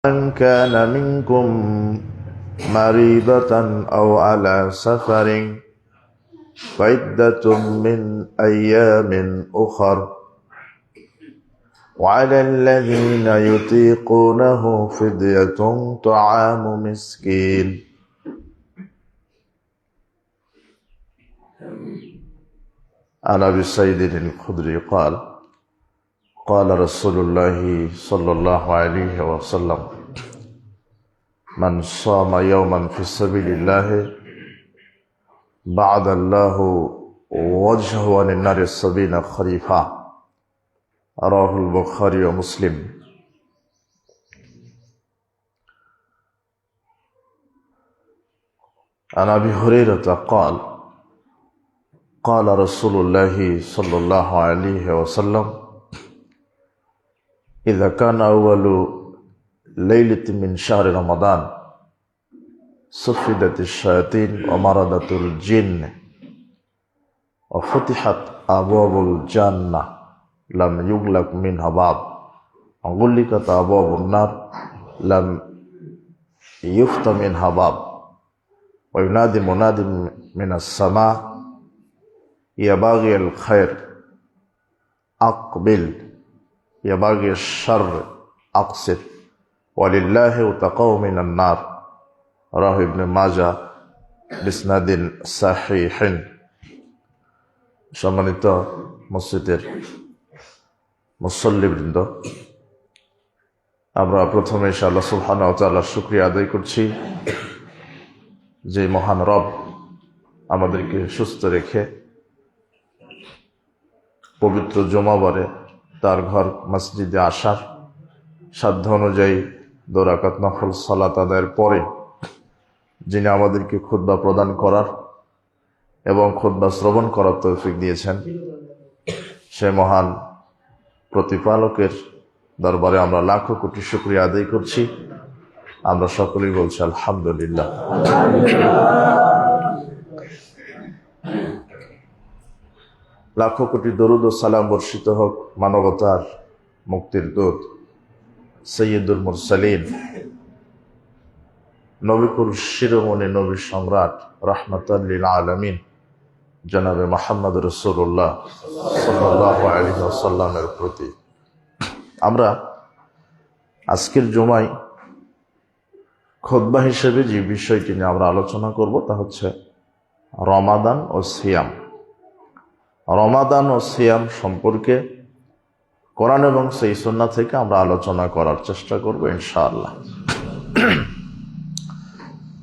من كان منكم مريضة أو على سفر فعدة من أيام أخر وعلى الذين يطيقونه فدية طعام مسكين. عن أبي سعيد الخدري قال قال رسول الله صلى الله عليه وسلم من صام يوما في سبيل الله بعد الله وجهه عن النار 70 خريفا. رواه البخاري ومسلم. عن أبي هريرة قال قال رسول الله صلى الله عليه وسلم إذا كان أول ليلة من شهر رمضان صفدت الشياطين ومردت الجن وفتحت أبواب الجنة لم يغلق منها باب وغلقت أبواب النار لم يفتح منها باب وينادي منادي من السماء يا باغي الخير أقبل يا باغي الشر أقصد ولله وتقوا من النار. رواه ابن মাজাহ বিসনাদিন সাহিহিন। সম্মানিত মসজিদের মুসল্লিবৃন্দ, আমরা প্রথমে ইনশাআল্লাহ সুবহানাহু ওয়া তাআলার শুকরিয়া আদায় করছি যে মহান রব আমাদেরকে সুস্থ রেখে পবিত্র জুমাবারে তার ঘর মসজিদে আসার সাধ্য অনুযায়ী 2 রাকাত নফল সালাত আদায়ের পরে যিনি আমাদেরকে খুতবা প্রদান করার এবং খুতবা শ্রবণ করার তৌফিক দিয়েছেন, সে মহান প্রতিপালকের দরবারে আমরা লাখো কোটি শুকরিয়া আদায় করছি। আমরা সকলেই বলছি আলহামদুলিল্লাহ। লাখো কোটি দরুদ ও সালাম বর্ষিত হোক মানবতার মুক্তির দূত সৈয়দুল মুরসালিন নবীকুল শিরোমণি নবী সম্রাট রাহমাতাল লিল আলামিন জনাবে মুহাম্মদ রাসূলুল্লাহ সাল্লাল্লাহু আলাইহি ওয়াসাল্লামের প্রতি। আমরা আজকের জুমায় খুতবা হিসেবে যে বিষয়টি নিয়ে আমরা আলোচনা করব তা হচ্ছে রমাদান ও সিয়াম। রমাদান ও সিয়াম সম্পর্কে কোরআন এবং সেই সুন্নাহ থেকে আমরা আলোচনা করার চেষ্টা করব ইনশাআল্লাহ।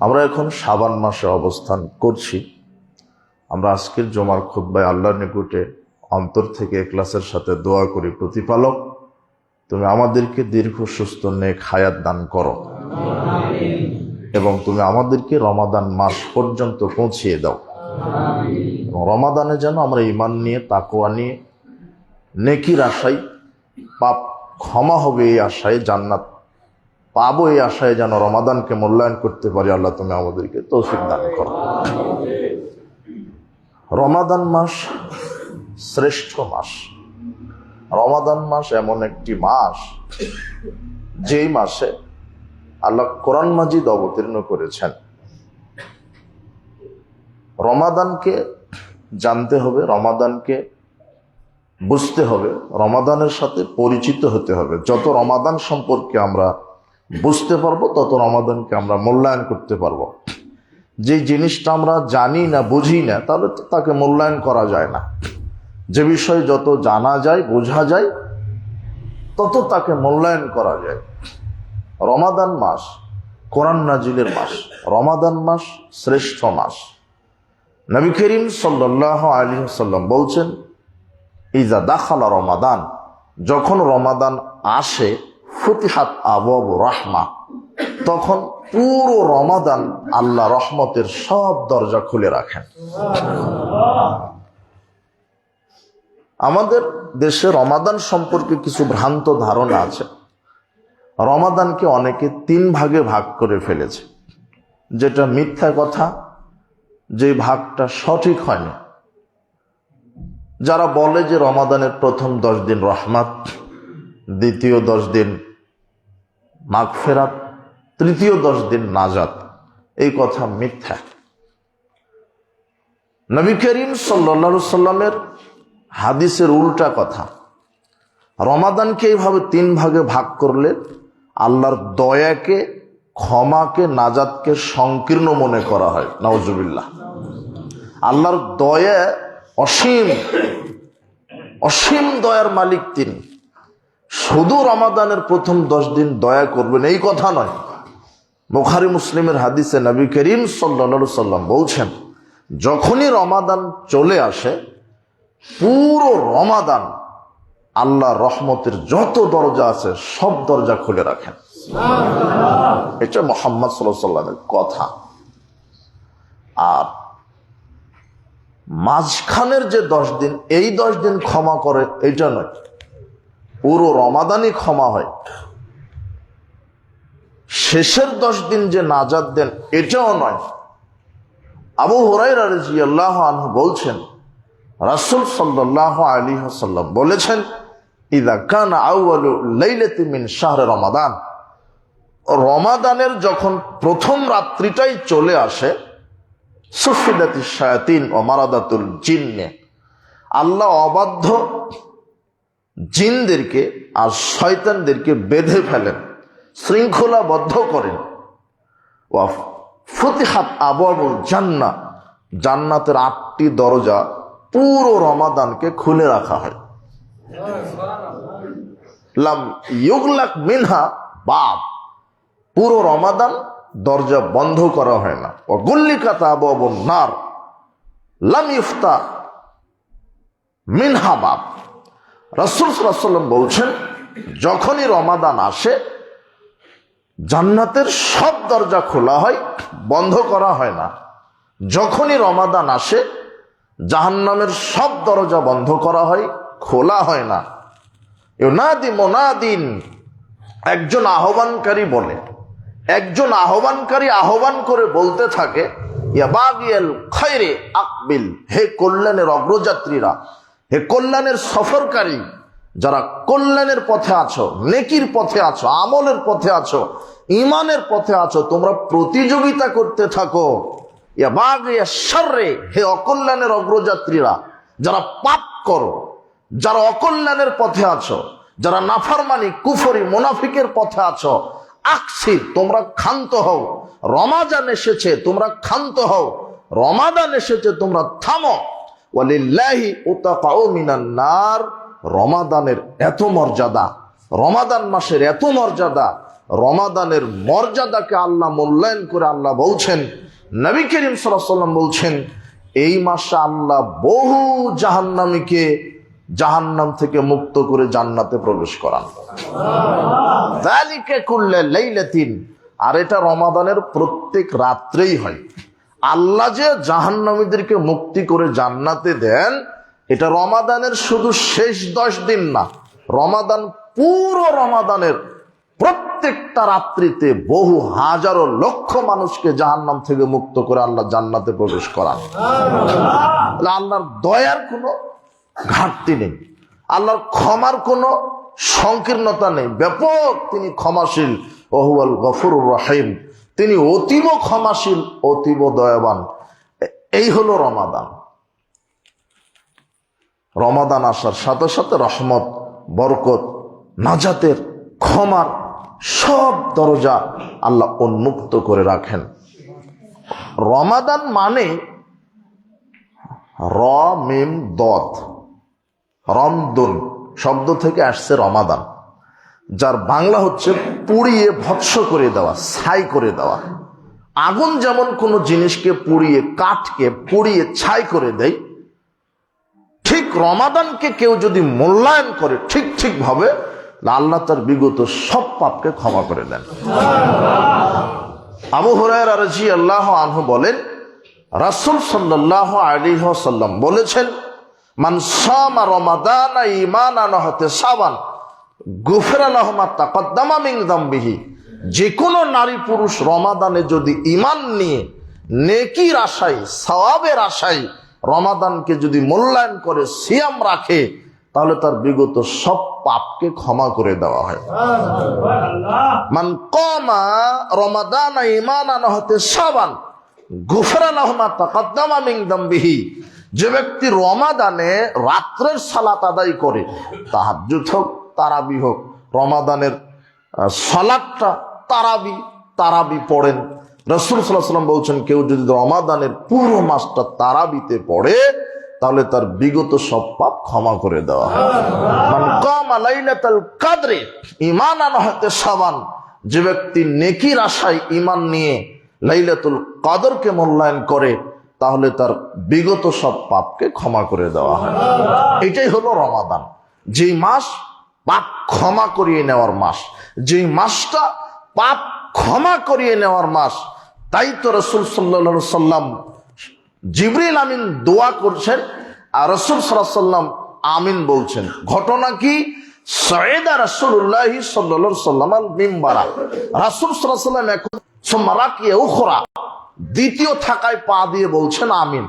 আমরা এখন শাবান মাসে অবস্থান করছি। আমরা আজকের জুমার খুতবায় আল্লাহর নিকটে অন্তর থেকে ইখলাসের সাথে দোয়া করি, প্রতিপালক তুমি আমাদেরকে দীর্ঘ সুস্থ নেক হায়াত দান করো এবং তুমি আমাদেরকে রমাদান মাস পর্যন্ত পৌঁছিয়ে দাও এবং রমাদানে যেন আমরা ঈমান নিয়ে, তাকওয়া নিয়ে, নেকির আশায়, পাপ ক্ষমা হবে এই আশায়, জান্নাত পাবো এই আশায় যেন রমাদানকে মূল্যায়ন করতে পারি। আল্লাহ তুমি আমাদেরকে তৌফিক দান করো। রমাদান মাস শ্রেষ্ঠ মাস। রমাদান মাস এমন একটি মাস যেই মাসে আল্লাহ কোরআন মাজিদ অবতীর্ণ করেছেন। রমাদানকে জানতে হবে, রমাদানকে বুঝতে হবে, রমাদানের সাথে পরিচিত হতে হবে। যত রমাদান সম্পর্কে আমরা বুঝতে পারবো তত রমাদানকে আমরা মূল্যায়ন করতে পারবো। যে জিনিসটা আমরা জানি না, বুঝি না, তাহলে তো তাকে মূল্যায়ন করা যায় না। যে বিষয় যত জানা যায়, বোঝা যায়, তত তাকে মূল্যায়ন করা যায়। রমাদান মাস কোরআন নাজিলের মাস। রমাদান মাস শ্রেষ্ঠ মাস। নবী করিম সাল্লাল্লাহু আলাইহি ওয়াসাল্লাম বলছেন, ইজা দাখালা রমাদান, যখন রমাদান আসে, ফুতিহাত আবওয়াবু রাহমা, তখন পুরো রমাদান আল্লাহ রহমতের সব দরজা খুলে রাখেন। আমাদের দেশে রমাদান সম্পর্কে কিছু ভ্রান্ত ধারণা আছে। রমাদানকে অনেকে 3 ভাগে ভাগ করে ফেলেছে, যেটা মিথ্যা কথা, যে ভাগটা সঠিক হয়নি। যারা বলে যে রমাদানের প্রথম 10 দিন রহমত, দ্বিতীয় 10 দিন মাগফিরাত, তৃতীয় 10 দিন নাজাত, এই কথা মিথ্যা। নবী করিম সাল্লাল্লাহু আলাইহি সাল্লামের হাদিসের উল্টা কথা। রমাদানকে এইভাবে 3 ভাগে ভাগ করলে আল্লাহর দয়াকে, ক্ষমাকে, নাজাতকে সংকীর্ণ মনে করা হয়। নাউজুবিল্লাহ। আল্লাহর দয়া অসীম, অসীম দয়ার মালিক তিনি। শুধু রমাদানের প্রথম 10 দিন দয়া করবেন এই কথা নয়। বুখারী মুসলিমের হাদিসে নবী করিম সাল্লাল্লাহু আলাইহি সাল্লাম বলছেন, যখনই রমাদান চলে আসে পুরো রমাদান আল্লাহ রহমতের যত দরজা আছে সব দরজা খুলে রাখেন। এটা মুহাম্মদ সাল্লাল্লাহু আলাইহি সাল্লামের কথা। আর মাঝখানের যে 10 দিন, এই 10 দিন ক্ষমা করে এটা নয়, পুরো রমাদানই ক্ষমা হয়। শেষের 10 দিন যে নাজাত দেন এটাও নয়। আবু হুরায়রা রাদিয়াল্লাহু আনহু বলছেন, রাসূল সাল্লাল্লাহু আলাইহি ওয়াসাল্লাম বলেছেন, ইযা কানা আউয়ালু লাইলাতি মিন শাহরি রমাদান, রমাদানের যখন প্রথম রাত্রিটাই চলে আসে, সুফিদাতিশ শায়াতিন ওয়া মারাদাতুল জিন্নে, আল্লাহ অবাধ্য জিনদেরকে আর শয়তানদেরকে বেঁধে ফেলেন, শৃঙ্খলাবদ্ধ করেন। ওয়া ফুতিহাত আবওয়াবুল জান্নাহ, জান্নাতের 8টি দরজা পুরো রমাদানকে খুলে রাখা হয়। লাম ইউগলাক মিনহা বাব, পুরো রমাদান দরজা বন্ধ করা হয় না। ওয়া গুল্লিকাত আবওয়াবুন নার লাম ইফতা মিনহা বাব। রাসূল সাল্লাল্লাহু আলাইহি ওয়াসাল্লাম বলছেন, যখনই রমাদান আসে জান্নাতের সব দরজা খোলা হয়, বন্ধ করা হয় না। যখনই রমাদান আসে জাহান্নামের সব দরজা বন্ধ করা হয়, খোলা হয় না। ইউনাদি মুনাদিন, একজন আহ্বানকারী বলে, একজন আহ্বানকারী আহ্বান করে বলতে থাকে, ইয়া বাগিয়াল খায়রে আকবিল, হে কল্যাণের অগ্রযাত্রীরা, হে কল্যাণের সফরকারী, যারা কল্যাণের পথে আছো, নেকির পথে আছো, আমলের পথে আছো, ঈমানের পথে আছো, তোমরা প্রতিযোগিতা করতে থাকো। ইয়া বাগিয়া শাররে, হে অকল্যাণের অগ্রযাত্রীরা, যারা পাপ করো, যারা অকল্যাণের পথে আছো, যারা নাফরমানি, কুফরি, মুনাফিকের পথে আছো, আকসির, তোমরা ক্ষান্ত হও। রমাদান এসেছে, তোমরা ক্ষান্ত হও। রমাদান এসেছে, তোমরা থামো। ওয়ালিল্লাহি উতাকাউ মিনান নার, রমাদানের এত মর্যাদা, রমাদান মাসের এত মর্যাদা, রমাদানের মর্যাদাকে আল্লাহ মূল্যায়ন করে আল্লাহ বলছেন, নবী করিম সাল্লাল্লাহু আলাইহি ওয়াসাল্লাম বলছেন, এই মাসে আল্লাহ বহু জাহান্নামীকে জাহান্নাম থেকে মুক্ত করে জান্নাতে প্রবেশ করান। যালিকা কুল্লা লাইলাতিন, আর এটা রমাদানের প্রত্যেক রাত্রেই হয়। আল্লাহ যে জাহান্নামীদেরকে মুক্তি করে জান্নাতে দেন, এটা রমাদানের শুধু শেষ 10 দিন না, রমাদান পুরো রমাদানের প্রত্যেকটা রাত্রিতে বহু হাজারো লক্ষ মানুষকে জাহান্নাম থেকে মুক্ত করে আল্লাহ জান্নাতে প্রবেশ করান। আল্লাহর দয়ার কোনো ঘাটতি নেই, আল্লাহর ক্ষমার কোনো সংকীর্ণতা নেই। ব্যাপক তিনি ক্ষমাশীল, ওহুয়াল গফুরুর রহিম, তিনি অতীব ক্ষমাশীল, অতীব দয়াবান। এই হলো রমাদান। রমাদান আসার সাথে সাথে রহমত, বরকত, নাজাতের, ক্ষমার সব দরজা আল্লাহ উন্মুক্ত করে রাখেন। রমাদান মানে র মিম দদ, রমদুন শব্দ থেকে আসছে রমাদান, যার বাংলা হচ্ছে পুড়িয়ে ভৎস করে দেওয়া, ছাই করে দেওয়া। আগুন যেমন কোনো জিনিসকে পুড়িয়ে, কাঠকে পুড়িয়ে ছাই করে দেয়, ঠিক রমাদানকে কেউ যদি মূল্যায়ন করে ঠিক ঠিক ভাবে, আল্লাহ তার বিগত সব পাপকে ক্ষমা করে দেন। আবু হুরায়রা রাদিয়াল্লাহু আনহু বলেন, রাসূল সাল্লাল্লাহু আলাইহি ওয়াসাল্লাম বলেছেন, মান সামা রমাদানা ঈমানান ওয়া ইহতিসাবান গুফিরা লাহু মা তাকদ্দামা মিন যামবিহি, যে কোনো নারী পুরুষ রমাদানে যদি ঈমান নিয়ে নেকির আশায়, সওয়াবের আশায় রমাদানকে যদি মূল্যায়ন করে সিয়াম রাখে, তাহলে তার বিগত সব পাপকে ক্ষমা করে দেওয়া হয়। মান কামা রমাদান ঈমানান ওয়া ইহতিসাবান গুফিরা লাহু মা তাকাদ্দামা মিন যামবিহি। যে ব্যক্তি রমাদানে রাত্রের সালাত আদায় করে, তাহাজ্জুদ হোক তারাবি হোক, রমাদানের সালাতটা তারাবি পড়েন। রাসূল সাল্লাল্লাহু আলাইহি ওয়াসাল্লাম বলছেন, কেউ যদি রমাদানের পুরো মাসটা তারাবিতে পড়ে তাহলে তার বিগত সব পাপ ক্ষমা করে দেওয়া হয়। মান কামা লাইলাতুল কদরে ঈমানান ওয়া ইহতিসাবান। যে ব্যক্তি নেকির আশায় ঈমান নিয়ে লাইলাতুল কদরকে মূল্যায়ন করে তাহলে তার বিগত সব পাপকে ক্ষমা করে দেওয়া হয়। এটাই হলো রমাদান, যেই মাস পাপ ক্ষমা করিয়ে নেওয়ার মাস, যেই মাসটা পাপ ক্ষমা করিয়ে নেওয়ার মাস। তাই তো রাসূল সাল্লাল্লাহু আলাইহি সাল্লাম জিবরিল আমিন দোয়া করছেন আর রাসূল সাল্লাল্লাহু আলাইহি সাল্লাম আমিন বলছেন। ঘটনা কি? সাইদা রাসূলুল্লাহ সাল্লাল্লাহু আলাইহি সাল্লাম আল মিম্বারা। রাসূল সাল্লাল্লাহু আলাইহি সাল্লাম এখন সুমারাকিয়া উখরা, দ্বিতীয় থাকায় পা দিয়ে বলছেন আমিন।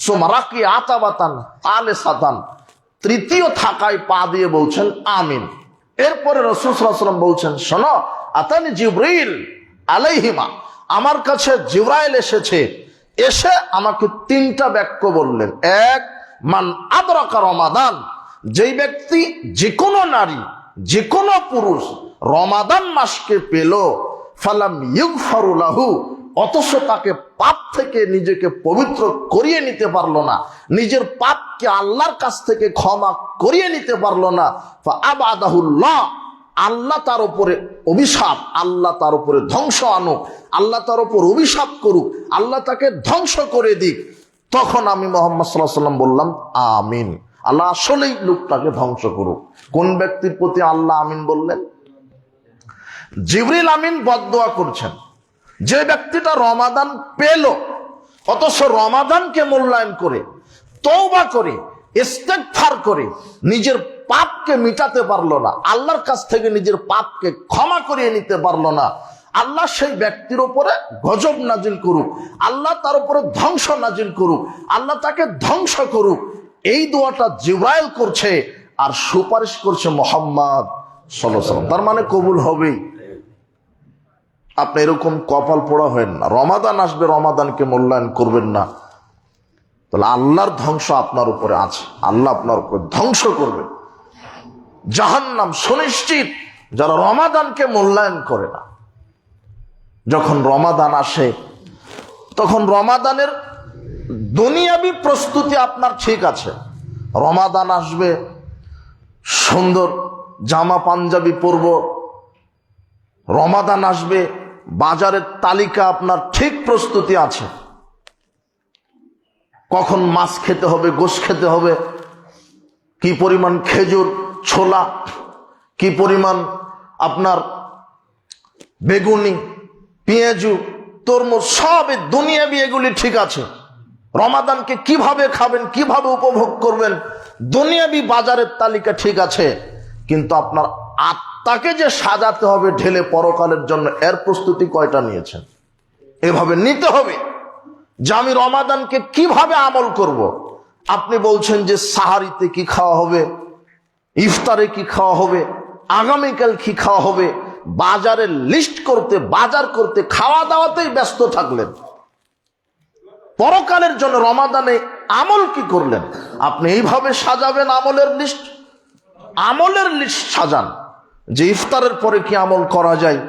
সুমারাকিয়া আতাবাতান আলেসাতান, তৃতীয় থাকায় পা দিয়ে বলছেন আমিন। এরপরে রাসূল সাল্লাল্লাহু আলাইহি সাল্লাম বলছেন, শোনো, আতানি জিবরিল আলাইহিমা, আমার কাছে জিবরাইল এসেছে, এসে আমাকে তিনটা বাক্য বললেন। এক, মান আদরাকা রমাদান, যেই ব্যক্তি, যে কোনো নারী, যে কোনো পুরুষ রমাদান মাসকে পেল, ফালাম ইউগফারু লাহু, অথচ তাকে পাপ থেকে নিজেকে পবিত্র করিয়ে নিতে পারলো না, নিজের পাপকে আল্লাহর কাছ থেকে ক্ষমা করিয়ে নিতে পারলো না, ফাআবাদাহুল্লাহ, আল্লাহ তার উপরে অভিশাপ, আল্লাহ তার উপরে ধ্বংস আনুক, আল্লাহ তার উপর অভিশাপ করুক, আল্লাহ তাকে ধ্বংস করে দিক। তখন আমি মুহাম্মদ সাল্লাল্লাহু আলাইহি ওয়াসাল্লাম বললাম আমিন, আল্লাহ আসলেই লোকটাকে ধ্বংস করুক। কোন ব্যক্তির প্রতি আল্লাহ আমিন বললেন? জিবরিল আমিন বদদোয়া করছেন। যে ব্যক্তিটা রমাদান পেল অথচ রমাদানকে মূল্যায়ন করে, তওবা করে, ইস্তেগফার করে নিজের পাপকে মিটাতে পারলো না, আল্লাহর কাছ থেকে নিজের পাপকে ক্ষমা করিয়ে নিতে পারলো না, আল্লাহ সেই ব্যক্তির উপরে গজব নাজিল করুক, আল্লাহ তার উপরে ধ্বংস নাজিল করুক, আল্লাহ তাকে ধ্বংস করুক। এই দোয়াটা জিবরাইল করছে আর সুপারিশ করছে মুহাম্মদ সাল্লাল্লাহু আলাইহি ওয়াসাল্লাম। তার মানে কবুল হবেই। আপনি এরকম কপাল পোড়া হবেন না, রমাদান আসবে রমাদানকে মূল্যায়ন করবেন না, তাহলে আল্লাহর ধ্বংস আপনার উপরে আছে, আল্লাহ আপনার উপরে ধ্বংস করবে। জাহান্নাম সুনিশ্চিত যারা রমাদানকে মূল্যায়ন করে না। যখন রমাদান আসে তখন রমাদানের দুনিয়াবি প্রস্তুতি আপনার ঠিক আছে, রমাদান আসবে, সুন্দর জামা পাঞ্জাবি পরব, রমাদান আসবে, বাজারের তালিকা আপনার ঠিক প্রস্তুতি আছে, কখন মাছ খেতে হবে, গোশ খেতে হবে, কি পরিমাণ খেজুর, ছোলা, কি পরিমাণ আপনার বেগুনি, পেঁয়াজু, তরমুজ, সব দুনিয়াবি এগুলি ঠিক আছে। রমাদানকে কিভাবে খাবেন, কিভাবে উপভোগ করবেন, দুনিয়াবি বাজারের তালিকা ঠিক আছে, কিন্তু আপনার আত্মাকে যে সাজাতে হবে ঢেলে পরকালের জন্য, এর প্রস্তুতি কয়টা নিয়েছেন? এভাবে নিতে হবে যে আমি রমাদানকে কিভাবে আমল করব। আপনি বলছেন যে সাহারিতে কি খাওয়া হবে, ইফতারে কি খাওয়া হবে, আগামীকাল কি খাওয়া হবে, বাজারের লিস্ট করতে, বাজার করতে, খাওয়া দাওয়াতেই ব্যস্ত থাকলেন। পরকালের জন্য রমাদানে আমল কি করলেন? আপনি এইভাবে সাজাবেন আমলের লিস্ট, আমলের লিস্ট সাজান যে ইফতারের পরে কি আমল করা যায়,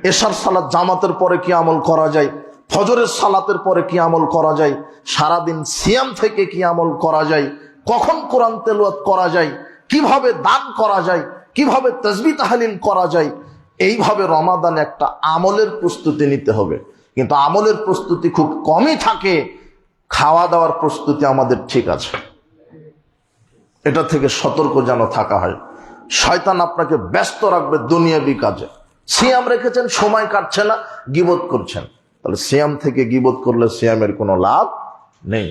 এশার সালাত জামাতের পরে কি আমল করা যায়, ফজরের সালাতের পরে কি আমল করা যায়, সারাদিন সিয়াম থেকে কি আমল করা যায়, কখন কোরআন তেলাওয়াত করা যায়, কিভাবে দান করা যায়, কিভাবে তাসবিহ তাহলিল করা যায়। এইভাবে রমাদানে একটা আমলের প্রস্তুতি নিতে হবে। কিন্তু আমলের প্রস্তুতি খুব কমই থাকে, খাওয়া দাওয়ার প্রস্তুতি আমাদের ঠিক আছে। এটা থেকে সতর্ক যেন থাকা হয়। শয়তান আপনাকে ব্যস্ত রাখবে দুনিয়াবি কাজে। সিয়াম রেখেছেন, সময় কাটছে না, গীবত করছেন, তাহলে সিয়াম থেকে গীবত করলে সিয়ামের কোনো লাভ নেই।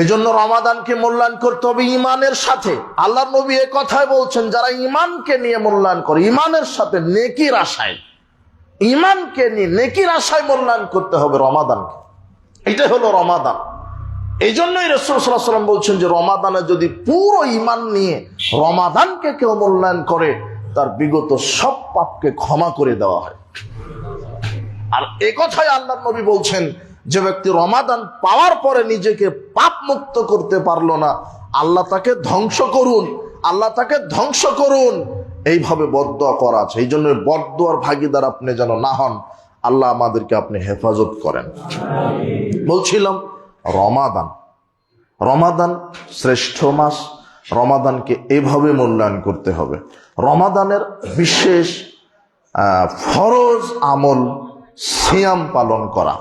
এই জন্য রমাদানকে মূল্যায়ন করতে হবে ইমানের সাথে। আল্লাহর নবী এ কথাই বলছেন, যারা ইমানকে নিয়ে মূল্যায়ন করে, ইমানের সাথে নেকির আশায়, ইমানকে নিয়ে নেকির আশায় মূল্যায়ন করতে হবে রমাদানকে। এটাই হলো রমাদান। এই জন্যই রাসূল সাল্লাল্লাহু আলাইহি ওয়াসাল্লাম বলছেন যে রমাদানে যদি পুরো ঈমান নিয়ে রমাদানকে কেউ মূল্যায়ন করে, তার বিগত সব পাপকে ক্ষমা করে দেওয়া হয়। আর এ কথাই আল্লাহর নবী বলছেন, যে ব্যক্তি রমাদান পাওয়ার পরে নিজেকে পাপ মুক্ত করতে পারলো না, আল্লাহ তাকে ধ্বংস করুন, আল্লাহ তাকে ধ্বংস করুন, এইভাবে বদদুয়া করা আছে। এই জন্য বদদুয়ার ভাগীদার আপনি যেন না হন। আল্লাহ আমাদেরকে আপনি হেফাজত করেন। বলছিলাম রমাদান, রমাদান শ্রেষ্ঠ মাস। রমাদানকে এভাবে মূল্যায়ন করতে হবে। রমাদানের বিশেষ ফরজ আমল সিয়াম পালন করা।